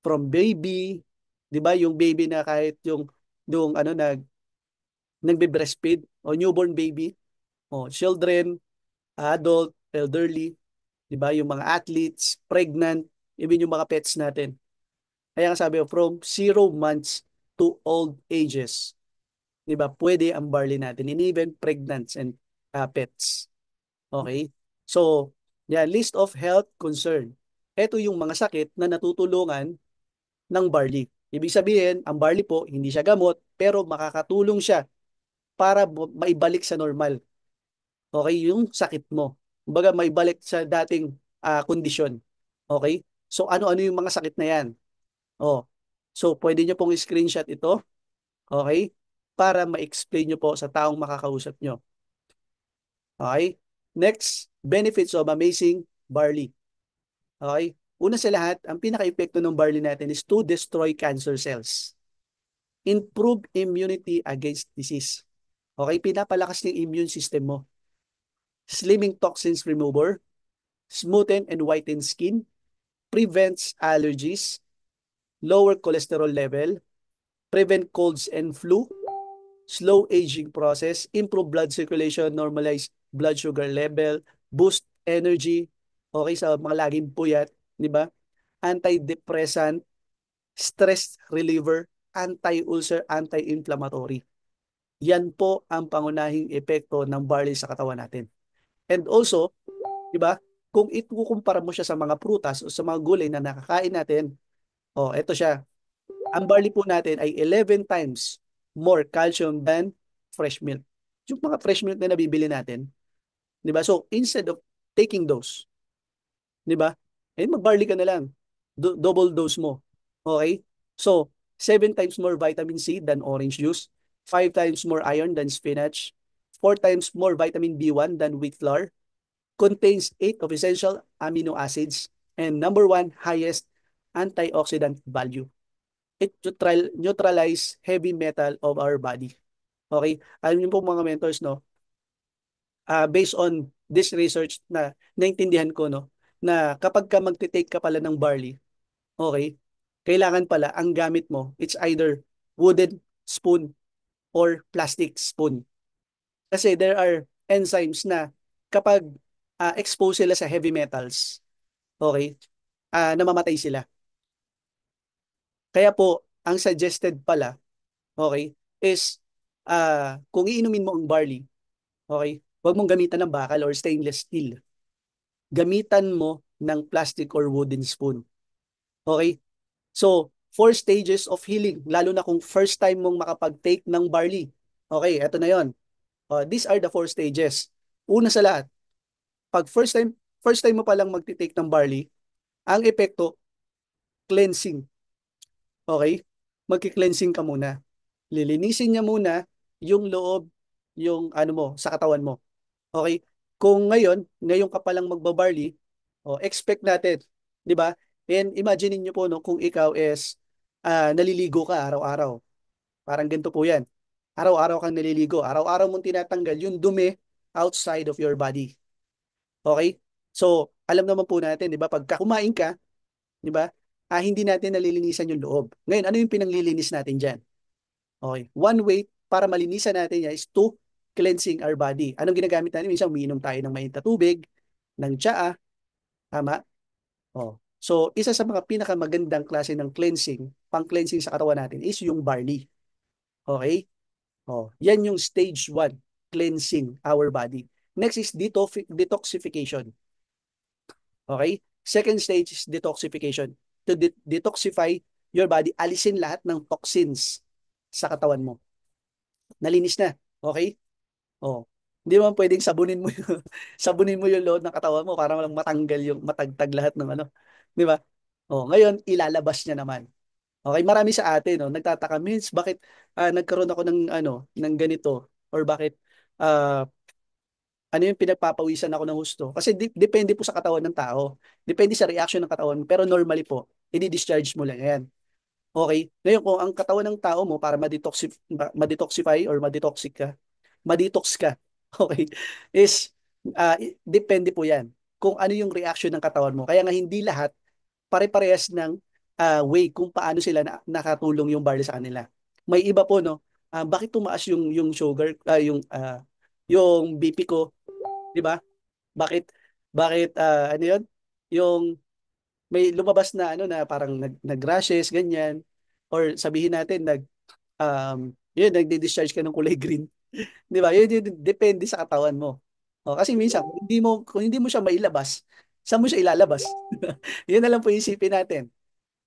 [SPEAKER 1] From baby, di ba yung baby na kahit yung ano nagbe-breastfeed o newborn baby, o children, adult, elderly, di ba yung mga athletes, pregnant, even yung mga pets natin. Kaya nga sabi ko, from 0 months to old ages, di ba, pwede ang barley natin, and even pregnant and pets. Okay? So, yeah, list of health concern. Ito yung mga sakit na natutulungan ng barley. Ibig sabihin, ang barley po, hindi siya gamot, pero makakatulong siya para maibalik sa normal. Okay? Yung sakit mo. Kumbaga, maibalik sa dating kondisyon. Okay? So, ano-ano yung mga sakit na yan? Oh. So, pwede nyo pong screenshot ito. Okay? Para ma-explain nyo po sa taong makakausap nyo. Okay? Next, benefits of amazing barley. Okay? Una sa lahat, ang pinaka-epekto ng barley natin is to destroy cancer cells. Improve immunity against disease. Okay? Pinapalakas ng immune system mo. Slimming toxins remover, smoothen and whiten skin, prevents allergies, lower cholesterol level, prevent colds and flu, slow aging process, improve blood circulation, normalize blood sugar level, boost energy, okay, sa mga laging puyat, di ba? Antidepressant, stress reliever, anti-ulcer, anti-inflammatory. Yan po ang pangunahing epekto ng barley sa katawan natin. And also, di ba, kung ikukumpara mo siya sa mga prutas o sa mga gulay na nakakain natin, oh, eto siya. Ang barley po natin ay 11 times more calcium than fresh milk. Yung mga fresh milk na nabibili natin, di ba? So, instead of taking those, di ba? Eh, mag-barley ka na lang. Double dose mo. Okay? So, 7 times more vitamin C than orange juice, 5 times more iron than spinach, 4 times more vitamin B1 than wheat flour, contains 8 of essential amino acids, and number one, highest antioxidant value. It neutralize heavy metal of our body. Okay? Alam niyo po mga mentors, no? Based on this research na naintindihan ko, no, na kapag ka magte-take ka pala ng barley, okay, kailangan pala ang gamit mo, it's either wooden spoon or plastic spoon. Kasi there are enzymes na kapag exposed sila sa heavy metals, okay, namamatay sila. Kaya po, ang suggested pala, okay, is kung iinumin mo ang barley, okay, huwag mong gamitan ng bakal or stainless steel. Gamitan mo ng plastic or wooden spoon. Okay? So, 4 stages of healing, lalo na kung first time mong makapag-take ng barley. Okay, eto na yon. These are the 4 stages. Una sa lahat, pag first time mo palang magti-take ng barley, ang epekto, cleansing. Okay? Magki-cleansing ka muna. Lilinisin niya muna yung loob, yung ano mo, sa katawan mo. Okay? Kung ngayon ka palang magbabarley, expect natin, 'di ba? And imagine niyo po no kung ikaw is naliligo ka araw-araw. Parang ganito po 'yan. Araw-araw kang naliligo, araw-araw mong tinatanggal yung dumi outside of your body. Okay? So, alam naman po natin, 'di ba, pagka kumain ka, 'di ba? Hindi natin nalilinisan yung loob. Ngayon, ano yung pinanglilinis natin diyan? Okay. One way para malinisan natin yan is to cleansing our body. Anong ginagamit natin? Minsan umiinom tayo ng mainit na tubig, ng tsaa, tama? Oh. So, isa sa mga pinakamagandang klase ng cleansing, pang-cleansing sa katawan natin is yung barley. Okay? Oh, yan yung stage 1, cleansing our body. Next is detoxification. Okay? Second stage is detoxification. To detoxify your body, alisin lahat ng toxins sa katawan mo. Nalinis na. Okay? Oh. Hindi mo pwedeng sabunin mo yung, sabunin mo yung load ng katawan mo para lang matanggal yung matagtag lahat ng ano. 'Di ba? Oh, ngayon ilalabas niya naman. Okay, marami sa atin no, nagtataka means bakit nagkaroon ako ng ano, ng ganito or bakit ah, ano yung pinagpapawisan ako ng husto. Kasi depende po sa katawan ng tao. Depende sa reaction ng katawan, pero normally po, i-discharge mo lang 'yan. Okay? Ngayon, kung ang katawan ng tao mo para ma-detoxify or ma-detox ka, okay, is depende po yan kung ano yung reaction ng katawan mo. Kaya nga hindi lahat pare-parehas ng way kung paano sila nakatulong yung barley sa kanila. May iba po, no, bakit tumaas yung sugar, yung BP ko, di ba? Bakit, ano yun? Yung may lumabas na ano na parang nag-rashes, ganyan. Or sabihin natin, yun, nagdi-discharge ka ng kulay green. Di ba? Yun, depende sa katawan mo. Kasi minsan, kung hindi mo siya mailabas, saan mo siya ilalabas? Yun na lang po isipin natin.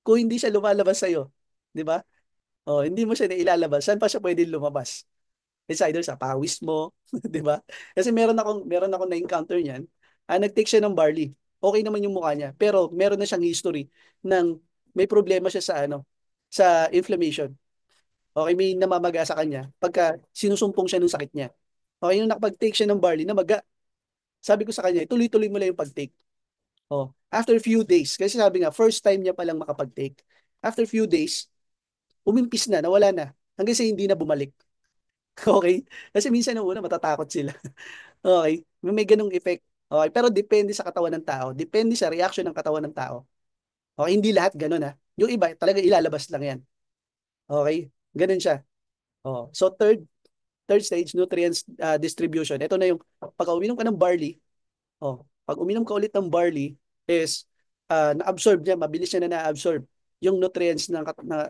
[SPEAKER 1] Kung hindi siya lumalabas sa'yo, di ba? Hindi mo siya na ilalabas, saan pa siya pwedeng lumabas? It's either sa pawis mo, di ba? Kasi meron akong na-encounter niyan. Nag-take siya ng barley. Okay naman yung mukha niya, pero meron na siyang history ng may problema siya sa inflammation. Okay, may namamaga sa kanya pagka sinusumpong siya ng sakit niya. Okay, yung nakapag-take siya ng barley, namaga. Sabi ko sa kanya, tuloy-tuloy mo lang yung pag-take. After few days, kasi sabi nga, first time niya palang makapag-take. After few days, umimpis na, nawala na. Hanggang sa hindi na bumalik. Okay? Kasi minsan na una, matatakot sila. Okay? May ganung effect. Okay? Pero depende sa katawan ng tao. Depende sa reaction ng katawan ng tao. Okay? Hindi lahat ganun ha. Yung iba, talaga ilalabas lang yan. Okay? Ganun siya. So third stage, nutrients distribution. Ito na yung pag uminom ka ng barley, pag uminom ka ulit ng barley is na-absorb niya, mabilis niya na na-absorb yung nutrients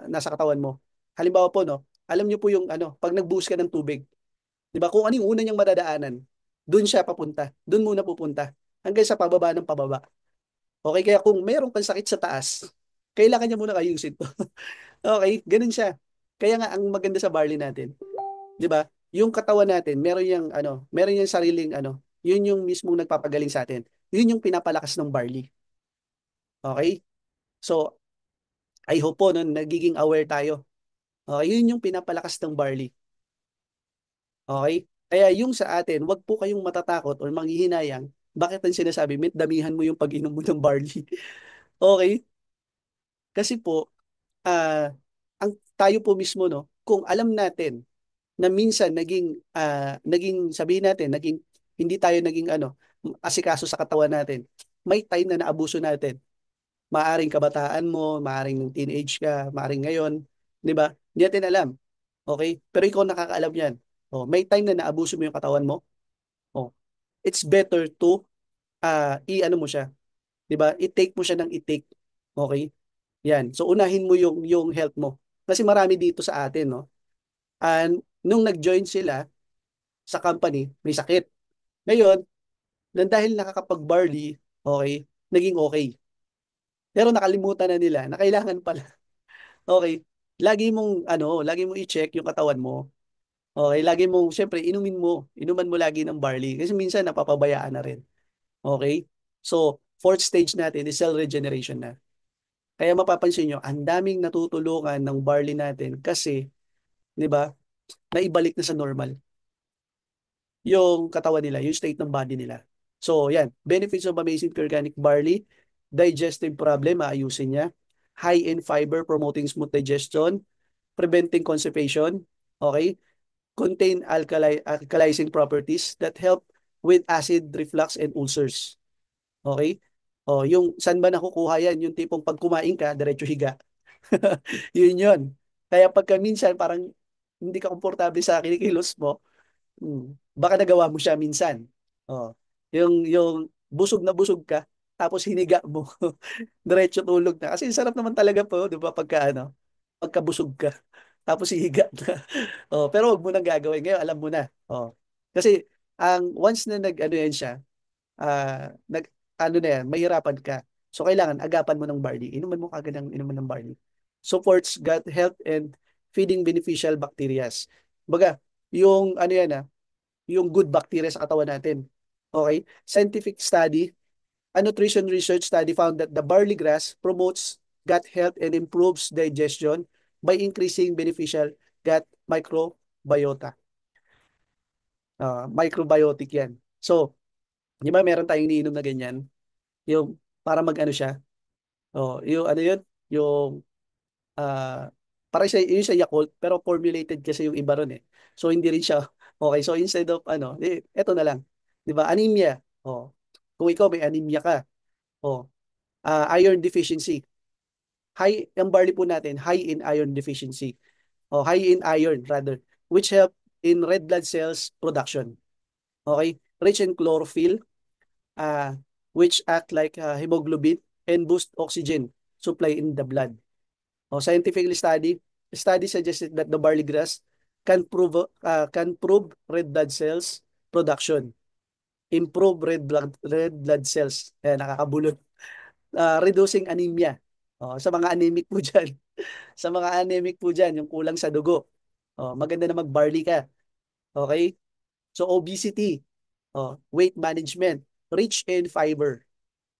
[SPEAKER 1] nasa katawan mo. Halimbawa po, no, alam niyo po yung ano, pag nagbuhos ka ng tubig, 'di ba? Kung ano yung una niyang madadaanan, doon siya papunta. Doon muna pupunta hanggang sa pababa ng pababa. Okay, kaya kung meron kang sakit sa taas, kailangan niya muna ayusin to. Okay, ganun siya. Kaya nga ang maganda sa barley natin, 'di ba? Yung katawan natin, meron yung sariling ano, yun yung mismong nagpapagaling sa atin. Yun yung pinapalakas ng barley. Okay? So, I hope po no, nagiging aware tayo. Okay, yun yung pinapalakas ng barley. Okay? Kaya yung sa atin, wag po kayong matatakot or manghihinayang. Bakit ang sinasabi, damihan mo yung pag-inom mo ng barley. Okay? Kasi po, ang tayo po mismo, no, kung alam natin na minsan naging sabihin natin, hindi tayo naging asikaso sa katawan natin. May time na naabuso natin. Maaring kabataan mo, maaring nung teenage ka, maaring ngayon, 'di ba? Hindi natin alam. Okay? Pero ikaw nakakaalam 'yan. May time na naabuso mo yung katawan mo. Oh, it's better to i-ano mo siya, 'di ba? I-take mo siya ng i-take. Okay? Yan. So unahin mo yung health mo. Kasi marami dito sa atin, no? And nung nag-join sila sa company, may sakit. Ngayon, dahil nakakapag-barley, okay, naging okay. Pero nakalimutan na nila na kailangan pala. Okay, lagi mong i-check yung katawan mo. Okay, syempre, inuman mo lagi ng barley. Kasi minsan napapabayaan na rin. Okay? So, fourth stage natin is cell regeneration na. Kaya mapapansin nyo, ang daming natutulungan ng barley natin kasi, di ba, naibalik na sa normal yung katawan nila, yung state ng body nila. So, yan. Benefits of amazing organic barley. Digestive problem, maayusin niya. High in fiber, promoting smooth digestion. Preventing constipation. Okay? Contain alkalizing properties that help with acid reflux and ulcers. Okay? Yung saan ba nakukuha yan? Yung tipong pag kumain ka, diretso higa. Yun yun. Kaya pagka minsan parang hindi ka komportable sa kinikilos mo, baka nagawa mo siya minsan. Yung busog na busog ka, tapos hiniga mo, diretso tulog na. Kasi sarap naman talaga po, di ba, pagkabusog ka, tapos hihiga na. Pero wag mo nang gagawin. Ngayon, alam mo na. Kasi, once na nag-ano yan siya, ano na yan, mahirapan ka. So, kailangan agapan mo ng barley. Inuman mo kagad ng inuman ng barley. Supports gut health and feeding beneficial bacterias. Baga, yung ano yan yung good bacteria sa katawan natin. Okay? Scientific study, a nutrition research study found that the barley grass promotes gut health and improves digestion by increasing beneficial gut microbiota. Microbiotic yan. So, di ba meron tayong iniinom na ganyan? Yung para mag-ano siya. Yung ano yun? Yung ah para siya yun sa Yakult pero formulated kasi yung iba ron eh. So hindi rin siya okay. So instead of eto na lang. 'Di ba? Anemia. Oh. Kung ikaw may anemia ka, iron deficiency. High ang barley po natin, high in iron deficiency. High in iron rather, which help in red blood cells production. Okay? Rich in chlorophyll, uh, which act like hemoglobin and boost oxygen supply in the blood. Scientifically study suggested that the barley grass can prove red blood cells production, improve red blood cells. Nakakabulot. Reducing anemia. Sa mga anemic po diyan, sa mga anemic po diyan, yung kulang sa dugo. Maganda na mag-barley ka. Okay? So obesity, weight management, rich in fiber,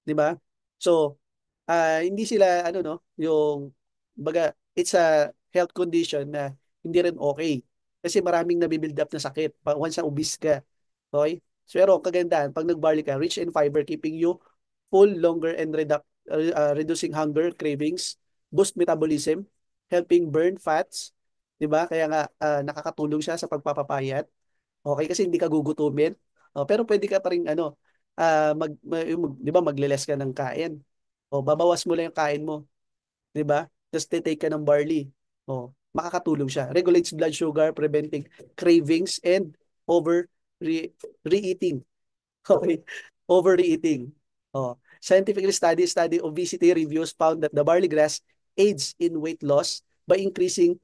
[SPEAKER 1] 'di ba? So hindi sila ano no, yung baga it's a health condition na hindi rin okay. Kasi maraming nabibuild up na sakit once na obese ka. Okay? So, pero kagandahan, pag nag-barley ka, rich in fiber, keeping you full longer and reducing hunger, cravings, boost metabolism, helping burn fats, 'di ba? Kaya nga nakakatulong siya sa pagpapapayat. Okay, kasi hindi ka gugutumin. Pero pwede ka pa rin 'di ba magle-less ka ng kain. Babawas mo lang yung kain mo, 'di ba? Just take ka ng barley. Makakatulong siya. Regulates blood sugar, preventing cravings and over reeating. Okay. Overeating. Scientifically study obesity reviews found that the barley grass aids in weight loss by increasing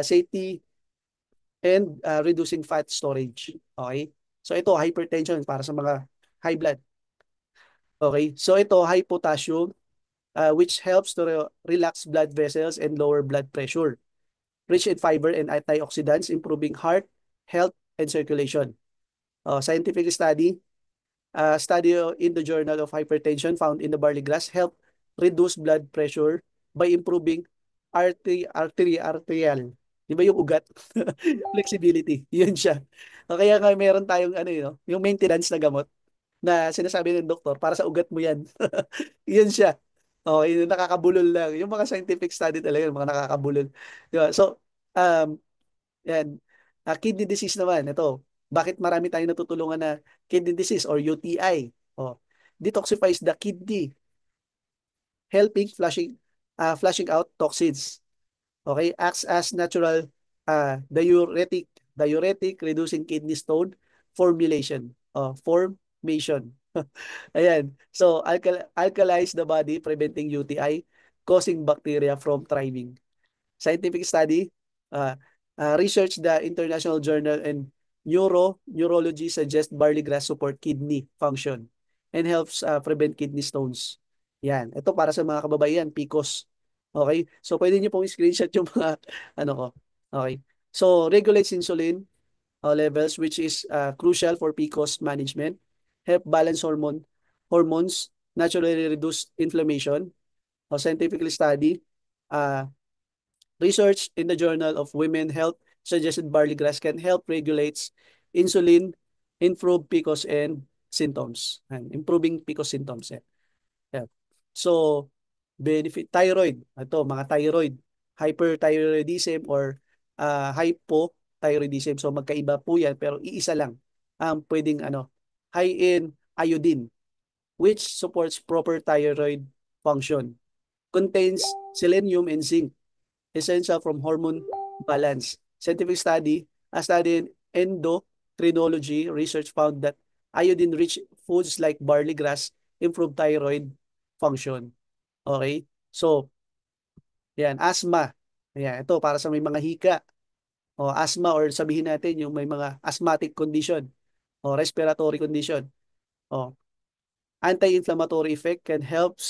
[SPEAKER 1] satiety and reducing fat storage. Okay? So ito, hypertension para sa mga high blood. Okay? So ito, high potassium, which helps to relax blood vessels and lower blood pressure. Rich in fiber and antioxidants, improving heart health and circulation. Scientific study in the Journal of Hypertension found in the barley grass help reduce blood pressure by improving arterial. Di ba yung ugat? Flexibility. Yun siya. Kaya nga meron tayong yung maintenance na gamot na sinasabi ng doktor para sa ugat mo yan. Yun siya. Yung nakakabulol lang. Yung mga scientific study talaga, yung mga nakakabulol. Di ba? So, um, yan. Kidney disease naman, ito. Bakit marami tayong natutulungan na kidney disease or UTI? Detoxifies the kidney, helping flushing out toxins. Okay, acts as natural diuretic, reducing kidney stone formation. Ayan. So, alkalize the body, preventing UTI, causing bacteria from thriving. Scientific study, uh, research the International Journal and Neurology suggest barley grass support kidney function and helps prevent kidney stones. Yan. Ito para sa mga kababaihan, PCOS. Okay? So, pwede niyo pong screenshot yung mga ano ko. Okay. So, regulates insulin levels, which is crucial for PCOS management. Help balance hormones, naturally reduce inflammation. Scientifically study, uh, research in the Journal of Women Health suggested barley grass can help regulates insulin, improve PCOS and symptoms. And improving PCOS symptoms. Yeah. So, benefit thyroid. Ito, mga thyroid. Hyperthyroidism or hypothyroidism. So, magkaiba po yan pero iisa lang ang pwedeng high in iodine, which supports proper thyroid function. Contains selenium and zinc, essential from hormone balance. Scientific study, a study in endocrinology research found that iodine-rich foods like barley grass improve thyroid function. Okay? So, yan, asthma. Ayan, ito para sa may mga hika. Asthma or sabihin natin yung may mga asthmatic condition o respiratory condition. O, anti-inflammatory effect can help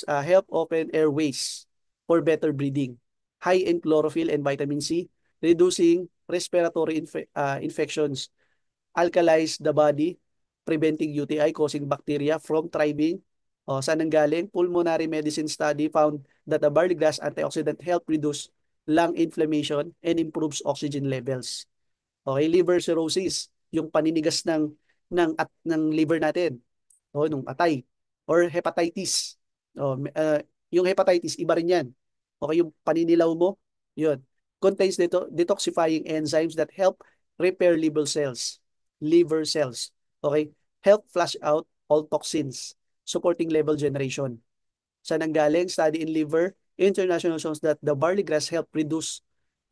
[SPEAKER 1] open airways for better breathing. High in chlorophyll and vitamin C, reducing respiratory infections. Alkalize the body, preventing UTI, causing bacteria from thriving. Saan nanggaling? Pulmonary medicine study found that the barley grass antioxidant help reduce lung inflammation and improves oxygen levels. Okay, liver cirrhosis, yung paninigas ng liver natin, nung atay, or hepatitis. Yung hepatitis, iba rin yan. Okay, yung paninilaw mo, yun. Contains detoxifying enzymes that help repair liver cells. Okay? Help flush out all toxins, supporting level generation. Sa nanggaling, study in liver, international shows that the barley grass help reduce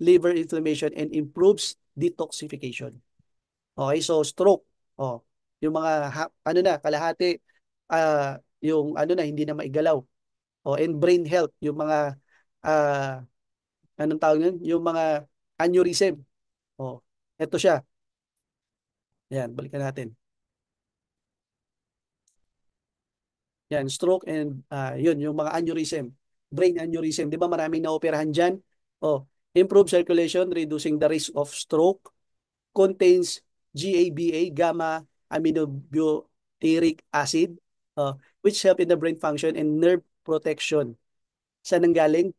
[SPEAKER 1] liver inflammation and improves detoxification. Okay, so stroke. Oh, yung mga ano na kalahati yung ano na hindi na maigalaw. Oh, and brain health, yung mga ah anong tawag yun? Yung mga aneurysm. Oh, eto siya. Yan, balikan natin. Yan, stroke and yun, yung mga aneurysm, brain aneurysm. Di ba maraming naoperahan dyan? Oh, improve circulation, reducing the risk of stroke. Contains GABA, gamma aminobutyric acid, which help in the brain function and nerve protection. Saan nanggaling?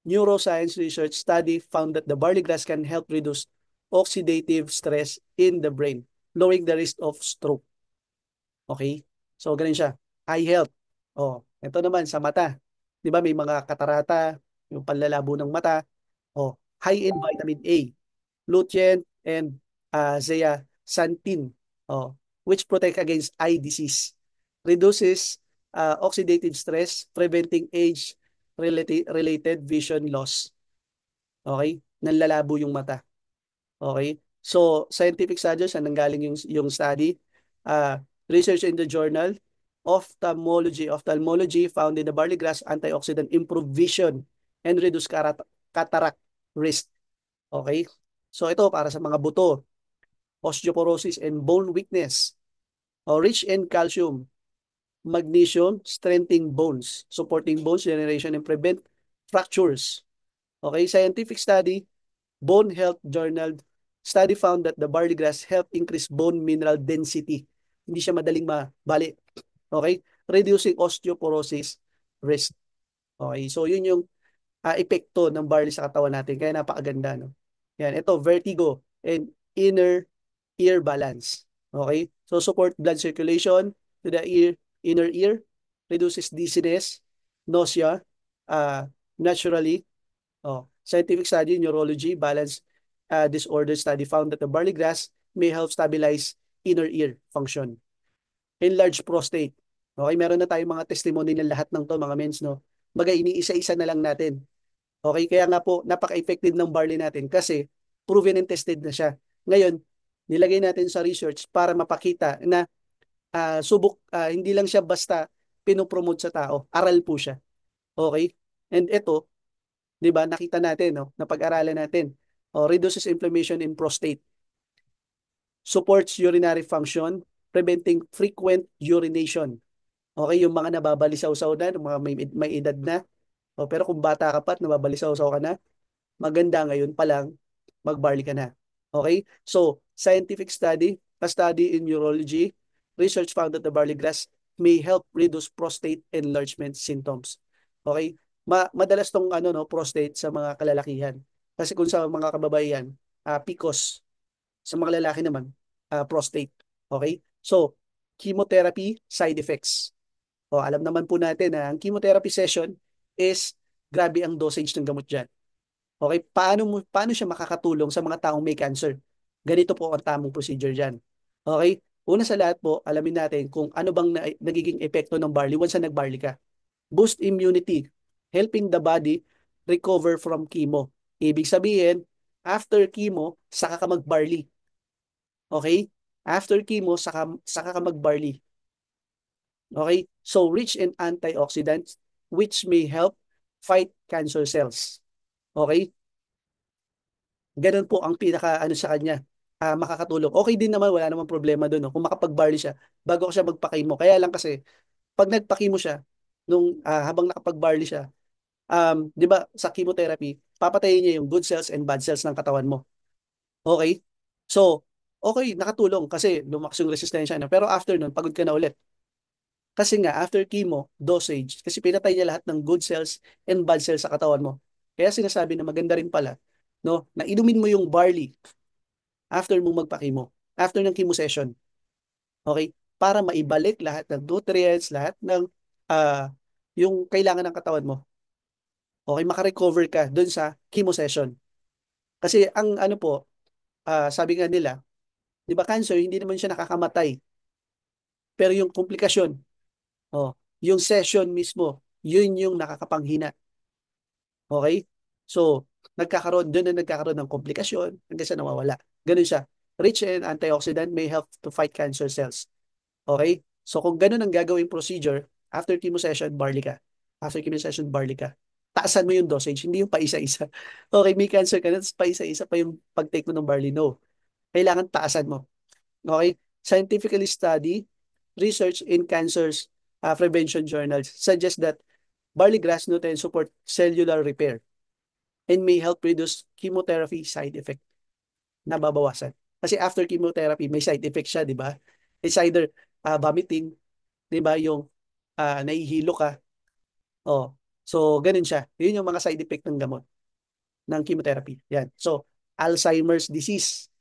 [SPEAKER 1] Neuroscience research study found that the barley grass can help reduce oxidative stress in the brain, lowering the risk of stroke. Okay? So, ganun siya. Eye health. Oh, ito naman sa mata. 'Di ba may mga katarata, yung panlalabo ng mata. Oh, high in vitamin A, lutein and zeaxanthin. Oh, which protect against eye disease. Reduces oxidative stress, preventing age related vision loss. Okay? Nanlalabo yung mata. Okay? So, scientific studies, saan nanggaling yung study? Research in the journal, Ophthalmology found in the barley grass antioxidant improve vision and reduce cataract risk. Okay? So, ito para sa mga buto, osteoporosis and bone weakness. Rich in calcium, magnesium, strengthening bones, supporting bones generation and prevent fractures. Okay? Scientific study, Bone Health Journal study found that the barley grass help increase bone mineral density. Hindi siya madaling mabali. Okay? Reducing osteoporosis risk. Okay? So, yun yung epekto ng barley sa katawan natin. Kaya napakaganda, no? Yan. Ito, vertigo and inner ear balance. Okay? So, support blood circulation to the inner ear, reduces dizziness, nausea, uh, naturally. Oh, scientific study in neurology, balance disorder study found that the barley grass may help stabilize inner ear function. Enlarged prostate. Okay, meron na tayong mga testimony ng lahat ng to, mga mens, no? Bagay, iniisa-isa na lang natin. Okay, kaya nga po, napaka-effective ng barley natin kasi proven and tested na siya. Ngayon, nilagay natin sa research para mapakita na hindi lang siya basta pinopromote sa tao. Aral po siya. Okay? And ito, 'di ba? Nakita natin, no? Napag-aralan natin. Reduces inflammation in prostate, supports urinary function, preventing frequent urination. Okay, yung mga nababalisaw-saw na, yung mga may edad na. Pero kung bata ka pa at nababalisaw-saw ka na, maganda ngayon pa lang mag-barley ka na. Okay? So, scientific study, a study in urology, research found that the barley grass may help reduce prostate enlargement symptoms. Okay? Madalas tong ano no, prostate sa mga kalalakihan. Kasi kung sa mga kababaihan, PCOS. Sa mga lalaki naman, prostate. Okay? So, chemotherapy side effects. Alam naman po natin na ang chemotherapy session is grabe ang dosage ng gamot dyan. Okay, paano siya makakatulong sa mga taong may cancer? Ganito po ang tamang procedure diyan. Okay? Una sa lahat po, alamin natin kung ano bang nagiging epekto ng barley once na nag-barley ka. Boost immunity, helping the body recover from chemo. Ibig sabihin, after chemo, saka ka mag-barley. Okay? After chemo, saka ka mag-barley. Okay? So, rich in antioxidants, which may help fight cancer cells. Okay? Ganun po ang pinaka ano sa kanya, makakatulong. Okay din naman, wala namang problema doon, no? Kung makapag-barley siya bago ko siya magpa-chemo. Kaya lang kasi pag nagpa-chemo siya nung habang nakapag-barley siya, 'di ba sa chemotherapy, papatayin niya yung good cells and bad cells ng katawan mo. Okay? So, okay, nakatulong kasi lumakas yung resistensya na. Pero after nun, pagod ka na ulit. Kasi nga, after chemo, dosage, kasi pinatay niya lahat ng good cells and bad cells sa katawan mo. Kaya sinasabi na maganda rin pala, no, na inumin mo yung barley after mo magpa-chemo, after ng chemo session. Okay? Para maibalik lahat ng nutrients, lahat ng uh, yung kailangan ng katawan mo. Okay, makarecover ka dun sa chemo session. Kasi ang ano po, sabi nga nila, di ba cancer, hindi naman siya nakakamatay. Pero yung komplikasyon, oh, yung session mismo, yun yung nakakapanghina. Okay? So, doon na nagkakaroon ng komplikasyon hanggang sa nawawala. Ganun siya. Rich in antioxidant may help to fight cancer cells. Okay? So, kung ganun ang gagawing procedure, after chemo session, barley ka. After chemo session, barley ka. Taasan mo yung dosage, hindi yung paisa-isa. Okay, may cancer ka na, tapos paisa-isa pa yung pag-take mo ng barley. No. Kailangan taasan mo. Okay? Scientifically study, research in cancers prevention journals suggest that barley grass nutrients support cellular repair and may help reduce chemotherapy side effect na babawasan. Kasi after chemotherapy, may side effect siya, di ba? It's either vomiting, di ba? Yung nahihilo ka. Oh. So, ganun siya. Yun yung mga side effect ng gamot, ng chemotherapy. Yan. So, Alzheimer's disease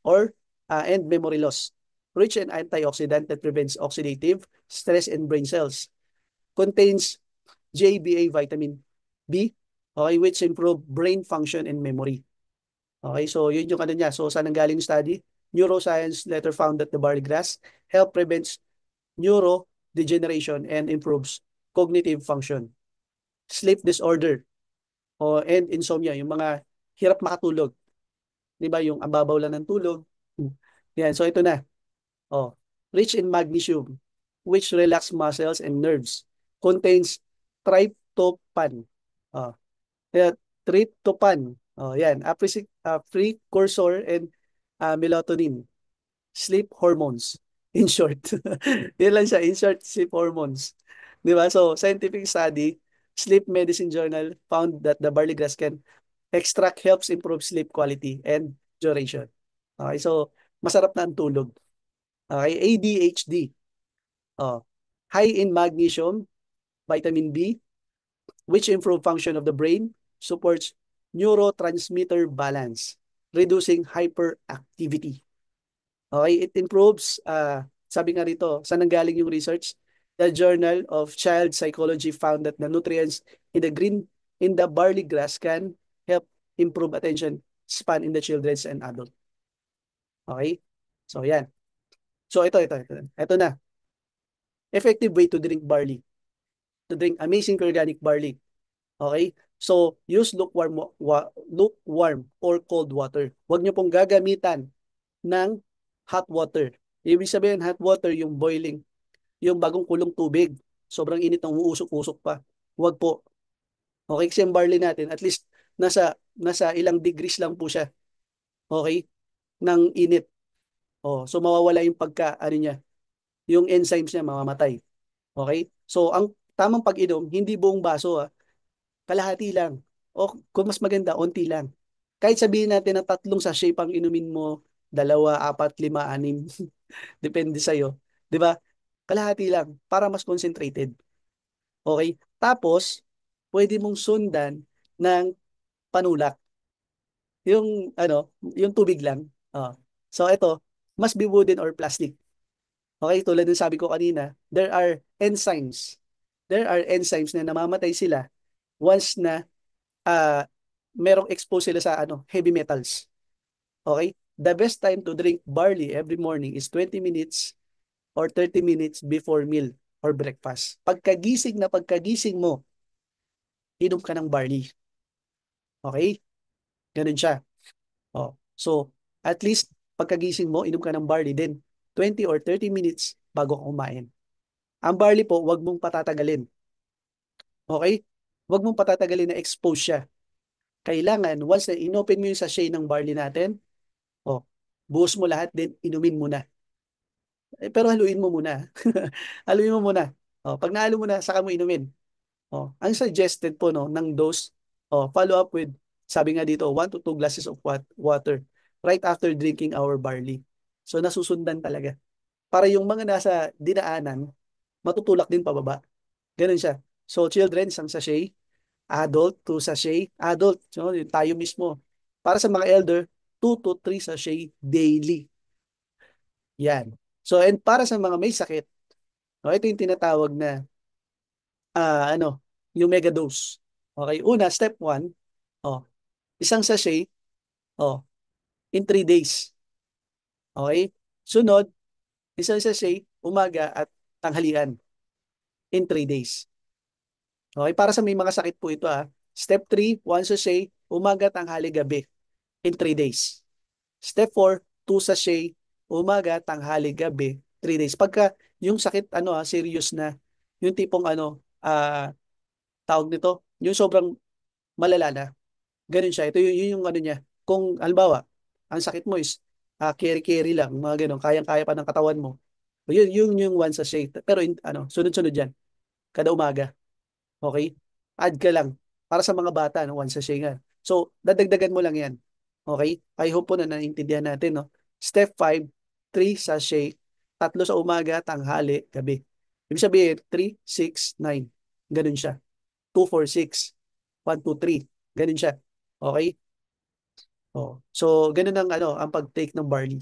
[SPEAKER 1] and memory loss. Rich in antioxidant that prevents oxidative stress in brain cells. Contains JBA vitamin B, okay, which improve brain function and memory. Okay, so yun yung ano niya. So saan ang galing study? Neuroscience later found that the barley grass help prevents neurodegeneration and improves cognitive function. Sleep disorder and insomnia, yung mga hirap makatulog. Di ba? Yung ababaw lang ng tulog. Yan, so ito na. Oh, rich in magnesium, which relax muscles and nerves. Contains tryptophan. Oh, yeah, tryptophan. Oh, yan. Precursor and melatonin. Sleep hormones. In short. Yan lang siya. In short, sleep hormones. Di ba? So, scientific study, Sleep Medicine Journal found that the barley grass can extract helps improve sleep quality and duration. Okay, so masarap na ang tulog. Okay, ADHD. Oh, high in magnesium, vitamin B, which improve function of the brain, supports neurotransmitter balance, reducing hyperactivity. Okay, it improves, sabi nga rito, saan nanggaling yung research? The Journal of Child Psychology found that the nutrients in the barley grass can help improve attention span in the children and adult. Okay? So, yan. So, ito. Ito na. Effective way to drink barley. To drink amazing organic barley. Okay? So, use lukewarm or cold water. Huwag niyo pong gagamitan ng hot water. Ibig sabihin, hot water, yung boiling, yung bagong kulong tubig. Sobrang init ng uusok-usok pa. Huwag po. Okay, kasi yung barley natin, at least nasa ilang degrees lang po siya. Okay? Ng init. Oh, so mawawala yung ano niya, yung enzymes niya mamamatay. Okay? So ang tamang pag-inom, hindi buong baso, kalahati lang. O kung mas maganda, onti lang. Kahit sabihin natin na 3 sachet pang inumin mo, 2, 4, 5, 6, depende sa'yo. 'Di ba? Kalahati lang para mas concentrated. Okay? Tapos, pwede mong sundan ng panulak. Yung tubig lang. So ito, must be wooden or plastic. Okay, tulad ng sabi ko kanina, There are enzymes na namamatay sila once na uh, merong expose sila sa heavy metals. Okay? The best time to drink barley every morning is 20 minutes or 30 minutes before meal or breakfast. Pagkagising mo, inom ka ng barley. Okay? Ganun siya. So, at least pagkagising mo, inom ka ng barley din 20 or 30 minutes bago ka kumain. Ang barley po, wag mong patatagalin. Okay? Wag mong patatagalin na expose siya. Kailangan, once na inopen mo yung sachet ng barley natin, buhos mo lahat, then inumin mo na. Pero haluin mo muna. Haluin mo muna. Pag nahalo mo na, saka mo inumin. Ang suggested po ng dose, follow up with, sabi nga dito, 1 to 2 glasses of water right after drinking our barley. So nasusundan talaga. Para yung mga nasa dinaanan, matutulak din pababa. Ganun siya. So children, 1 sachet. Adult, 2 sachet. Adult, so, tayo mismo. Para sa mga elder, 2 to 3 sachet daily. Yan. So, and para sa mga may sakit, ito yung tinatawag na, yung mega dose. Okay, una, step one, oh, isang sachet, oh, in 3 days. Okay? Sunod, isang sachet, umaga at tanghalian in 3 days. Okay, para sa may mga sakit po ito ah. Step 3, one sachet, umaga, tanghali, gabi in 3 days. Step 4, two sachet, umaga, tanghali, gabi, 3 days. Pagka yung sakit, ano ah, serious na, yung tipong ano, tawag nito, yung sobrang malala na, ganun siya. Ito yun yung ano niya. Kung, halimbawa, ang sakit mo is carry-carry lang, mga ganun, kayang-kaya pa ng katawan mo. Yun yung one sachet. Pero ano, sunod-sunod yan, kada umaga. Okay? Add ka lang. Para sa mga bata, no? One sachet nga. So, dadagdagan mo lang yan. Okay? I hope po na naiintindihan natin, no? Step 5, 3 sachet, tatlo sa umaga, tanghali, gabi. Ibig sabihin, 3, 6, 9. Ganun siya. 2, 4, 6. 1, 2, 3. Ganun siya. Okay? Oh. So, ganun ang, ano, ang pag-take ng barley.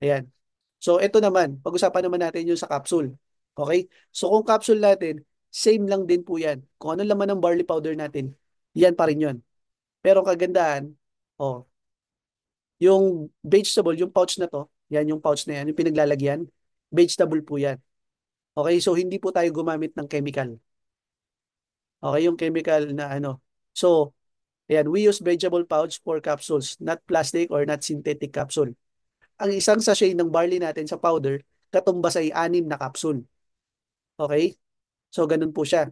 [SPEAKER 1] Ayan. So, ito naman, pag-usapan naman natin yung sa capsule. Okay? So, kung capsule natin, same lang din po yan. Kung ano laman ng barley powder natin, yan pa rin yun. Pero ang kagandahan, oh, yung vegetable, yung pouch na to, yan yung pouch na yan, yung pinaglalagyan, vegetable po yan. Okay? So, hindi po tayo gumamit ng chemical. Okay? Yung chemical na ano. So, ayan, we use vegetable pouch for capsules, not plastic or not synthetic capsule. Ang isang sachet ng barley natin sa powder, katumbas ay 6 na capsule. Okay? So, ganun po siya.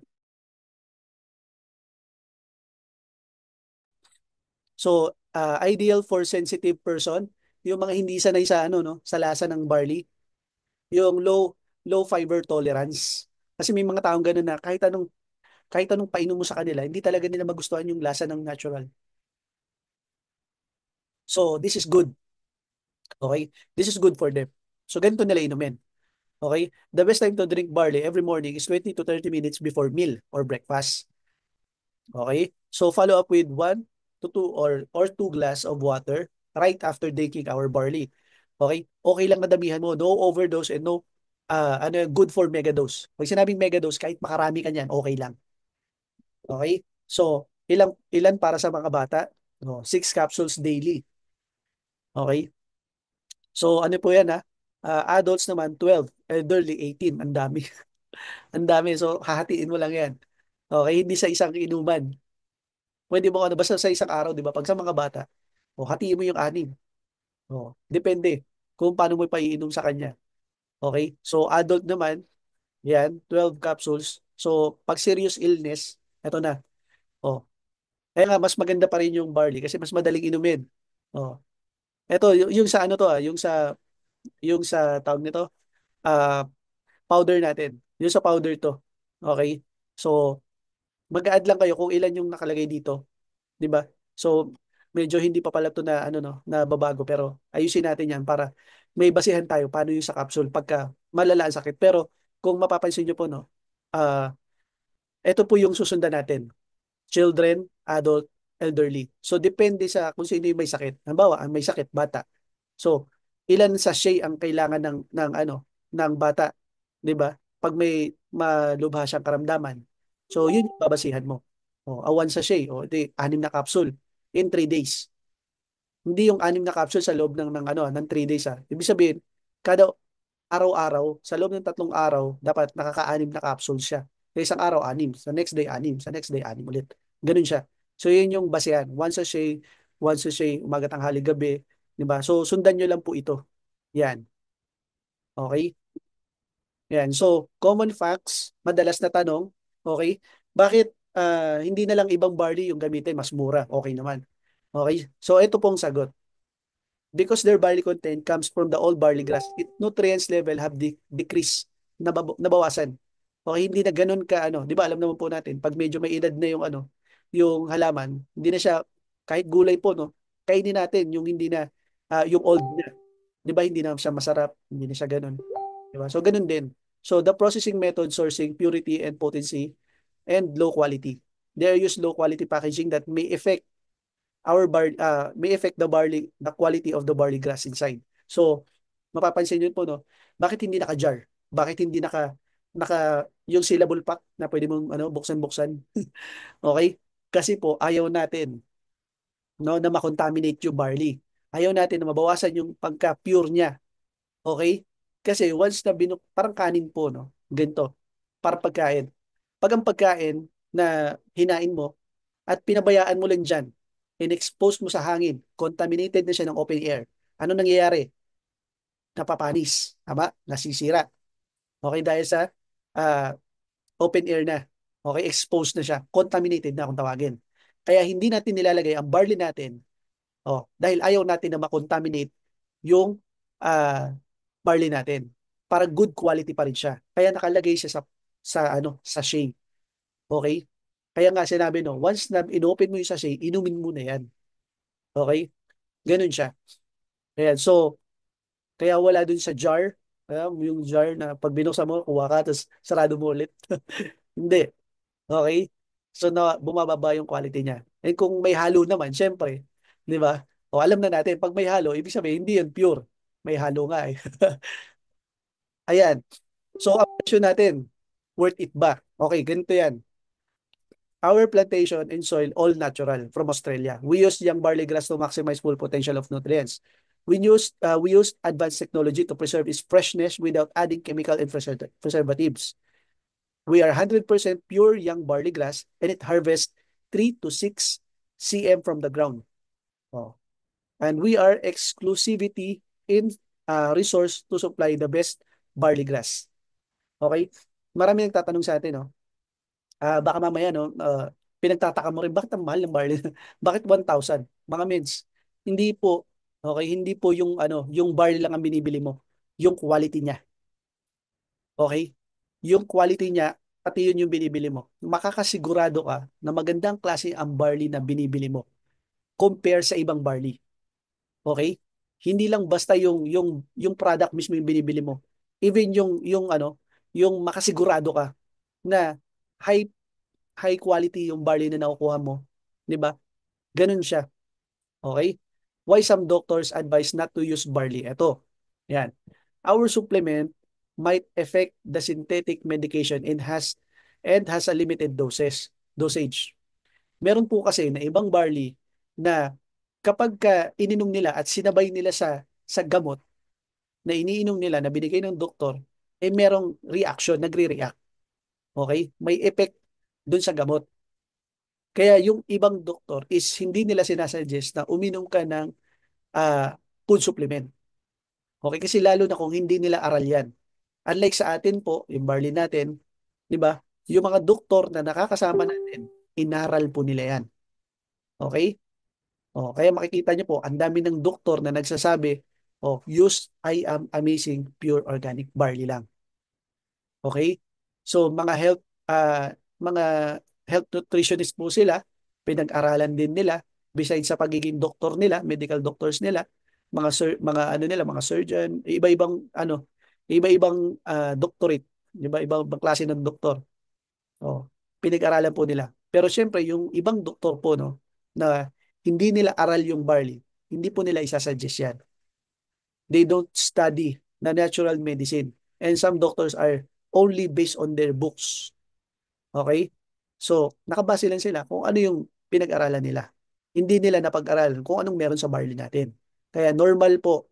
[SPEAKER 1] So, ideal for sensitive person, yung mga hindi sanay sa ano no, sa lasa ng barley, yung low fiber tolerance. Kasi may mga taong ganoon na kahit anong painom mo sa kanila, hindi talaga nila magustuhan yung lasa ng natural. So, this is good. Okay? This is good for them. So, ganito nila inumin. Okay? The best time to drink barley every morning is 20 to 30 minutes before meal or breakfast. Okay? So follow up with 1 to 2 or 2 glass of water right after drinking our barley. Okay? Okay lang na damihan mo. No overdose and no good for megadose. Pag sinabing megadose, kahit makarami ka niyan, okay lang. Okay? So, ilan para sa mga bata? No, 6 capsules daily. Okay? So, ano po yan ha? Adults naman, 12. Elderly, 18. Ang dami. Ang dami. So, hahatiin mo lang yan. Okay? Hindi sa isang inuman. Pwede mo ano, basta sa isang araw, di ba? Pag sa mga bata, hatiin mo yung 6. Depende kung paano mo paiinom sa kanya. Okay? So, adult naman, yan, 12 capsules. So, pag serious illness, eto na. Oh, kaya nga, mas maganda pa rin yung barley kasi mas madaling inumin. Oh, eto, yung sa ano to yung sa tawag nito, ah, powder natin. Yung sa powder to. Okay? So, mag-add lang kayo kung ilan yung nakalagay dito. 'Di ba? So medyo hindi pa pala 'to na ano no, na babago pero ayusin natin 'yan para may basihan tayo paano yung sa capsule pagka malala ang sakit. Pero kung mapapansin niyo po no, ito po yung susundan natin. Children, adult, elderly. So depende sa kung sino yung may sakit. Halimbawa, ang may sakit bata. So ilan sachet ang kailangan ng ano ng bata, 'di ba? Pag may malubha siyang karamdaman. So yun yung babasihan mo. One sachet, di 6 na capsule in 3 days. Hindi yung 6 na capsule sa loob ng 3 days ah. Ibig sabihin, kada araw-araw, sa loob ng 3 araw, dapat nakaka-6 na capsule siya. Sa isang araw, 6. Sa next day, 6. Sa next day, 6 ulit. Ganun siya. So, yun yung basehan. Once a shake, umaga, tanghali, gabi. Diba? So, sundan nyo lang po ito. Yan. Okay? Yan. So, common facts, madalas na tanong. Okay? Bakit hindi na lang ibang barley yung gamitin? Mas mura. Okay naman. Okay? So, ito pong sagot. Because their barley content comes from the old barley grass, its nutrients level have decreased, nabawasan. Okay, hindi na ganun ka ano, 'di ba? Alam naman po natin, pag medyo may edad na yung ano, yung halaman, hindi na siya kahit gulay po no, kainin natin yung hindi na yung old na. 'Di ba? Hindi na siya masarap, hindi na siya ganun. 'Di ba? So ganun din. So the processing method, sourcing, purity and potency and low quality. They use low quality packaging that may affect the quality of the barley grass inside. So, mapapansin niyo po, no, bakit hindi naka-jar? Bakit hindi naka yung sealable pack na pwede mong ano, buksan-buksan? Okay? Kasi po, ayaw natin, no, na makontaminate yung barley. Ayaw natin na mabawasan yung pagka-pure niya. Okay? Kasi once na parang kanin po, no? Ganito, para pagkain. Pag ang pagkain na hinain mo at pinabayaan mo lang dyan, in-expose mo sa hangin, contaminated na siya ng open air, ano nangyayari? Napapanis. Tama? Nasisira. Okay? Dahil sa ah, open air na. Okay? Exposed na siya. Contaminated na kung tawagin. Kaya hindi natin nilalagay ang barley natin. Dahil ayaw natin na makontaminate yung ah, barley natin. Para good quality pa rin siya. Kaya nakalagay siya sa sachet. Okay? Kaya nga sinabi no, once na inopen mo yung sachet, inumin mo na yan. Okay? Ganun siya. Ayan. So, kaya wala dun sa jar, yung jar na pag binuksan mo, kuha ka, tapos sarado mo ulit. Hindi. Okay? So, bumababa yung quality niya. And kung may halo naman, syempre, di ba? O alam na natin, pag may halo, ibig sabihin, hindi yan pure. May halo nga eh. Ayan. So, ang question natin, worth it ba? Okay, ganito yan. Our plantation and soil, all natural from Australia. We use young barley grass to maximize full potential of nutrients. We use advanced technology to preserve its freshness without adding chemical and preservatives. We are 100% pure young barley grass and it harvests 3 to 6 cm from the ground. Oh. And we are exclusivity in resource to supply the best barley grass. Okay? Marami nagtatanong sa atin, no? Baka mamaya, no, pinagtataka mo rin, bakit ang mahal ng barley? Bakit 1,000? Mga mens, hindi po, okay, hindi po yung barley lang ang binibili mo, yung quality niya. Okay? Yung quality niya, pati yun yung binibili mo. Makakasigurado ka na magandang klase ang barley na binibili mo compare sa ibang barley. Okay? Hindi lang basta yung product mismo yung binibili mo. Even yung makasigurado ka na high high quality yung barley na nakukuha mo, 'di ba? Ganun siya. Okay? Why some doctors advise not to use barley? Ito. Yan. Our supplement might affect the synthetic medication and has a limited dosage. Meron po kasi na ibang barley na kapag ininom nila at sinabay nila sa gamot na iniinom nila na binigay ng doktor, merong reaction, nagre-react. Okay? May effect dun sa gamot. Kaya yung ibang doktor is hindi nila sinasuggest na uminom ka ng food supplement. Okay? Kasi lalo na kung hindi nila aral yan. Unlike sa atin po, yung barley natin, di ba? Yung mga doktor na nakakasama natin, inaral po nila yan. Okay? Kaya makikita niyo po, ang dami ng doktor na nagsasabi, use I am amazing pure organic barley lang. Okay? So mga health nutritionist po sila, pinag-aralan din nila besides sa pagiging doktor nila, medical doctors nila, mga ano nila, mga surgeon, iba-ibang doctorate, iba-ibang klase ng doktor. Pinag-aralan po nila. Pero syempre yung ibang doktor po no na hindi nila aral yung barley, hindi po nila isasuggest yan. They don't study na natural medicine. And some doctors are only based on their books. Okay? So, nakabase lang sila kung ano yung pinag-aralan nila. Hindi nila napag-aralan kung anong meron sa barley natin. Kaya normal po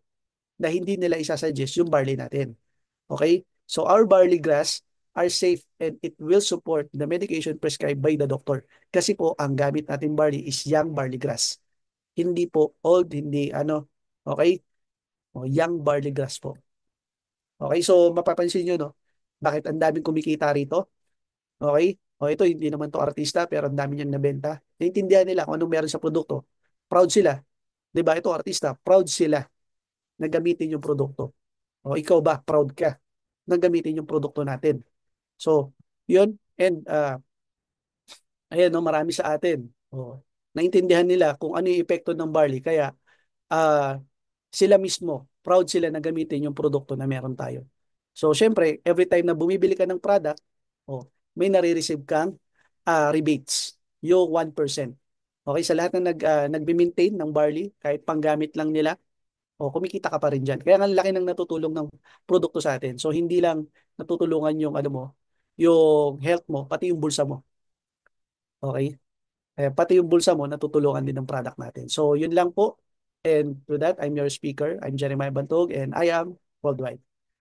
[SPEAKER 1] na hindi nila isasuggest yung barley natin. Okay? So, our barley grass are safe and it will support the medication prescribed by the doctor. Kasi po, ang gamit natin barley is young barley grass. Hindi po old, hindi ano. Okay? Young barley grass po. Okay? So, mapapansin nyo, no? Bakit ang daming kumikita rito? Okay? Ito, hindi naman to artista, pero ang dami niyang nabenta. Naintindihan nila kung anong meron sa produkto. Proud sila. Di ba? Ito, artista. Proud sila na gamitin yung produkto. Ikaw ba? Proud ka na gamitin yung produkto natin. So, yun. And, ayan, no, marami sa atin. Naintindihan nila kung ano yung epekto ng barley. Kaya, ah, sila mismo, proud sila na gamitin yung produkto na meron tayo. So, syempre, every time na bumibili ka ng product, may nare-receive kang rebates, yung 1%. Okay, sa lahat na nagbi-maintain ng barley, kahit panggamit lang nila, kumikita ka pa rin dyan. Kaya nga laki ng natutulong ng produkto sa atin. So, hindi lang natutulungan yung ano mo, yung health mo, pati yung bulsa mo. Okay? pati yung bulsa mo natutulungan din ng product natin. So yun lang po. And to that, I'm your speaker. I'm Jeremiah Bantog and I am Worldwide.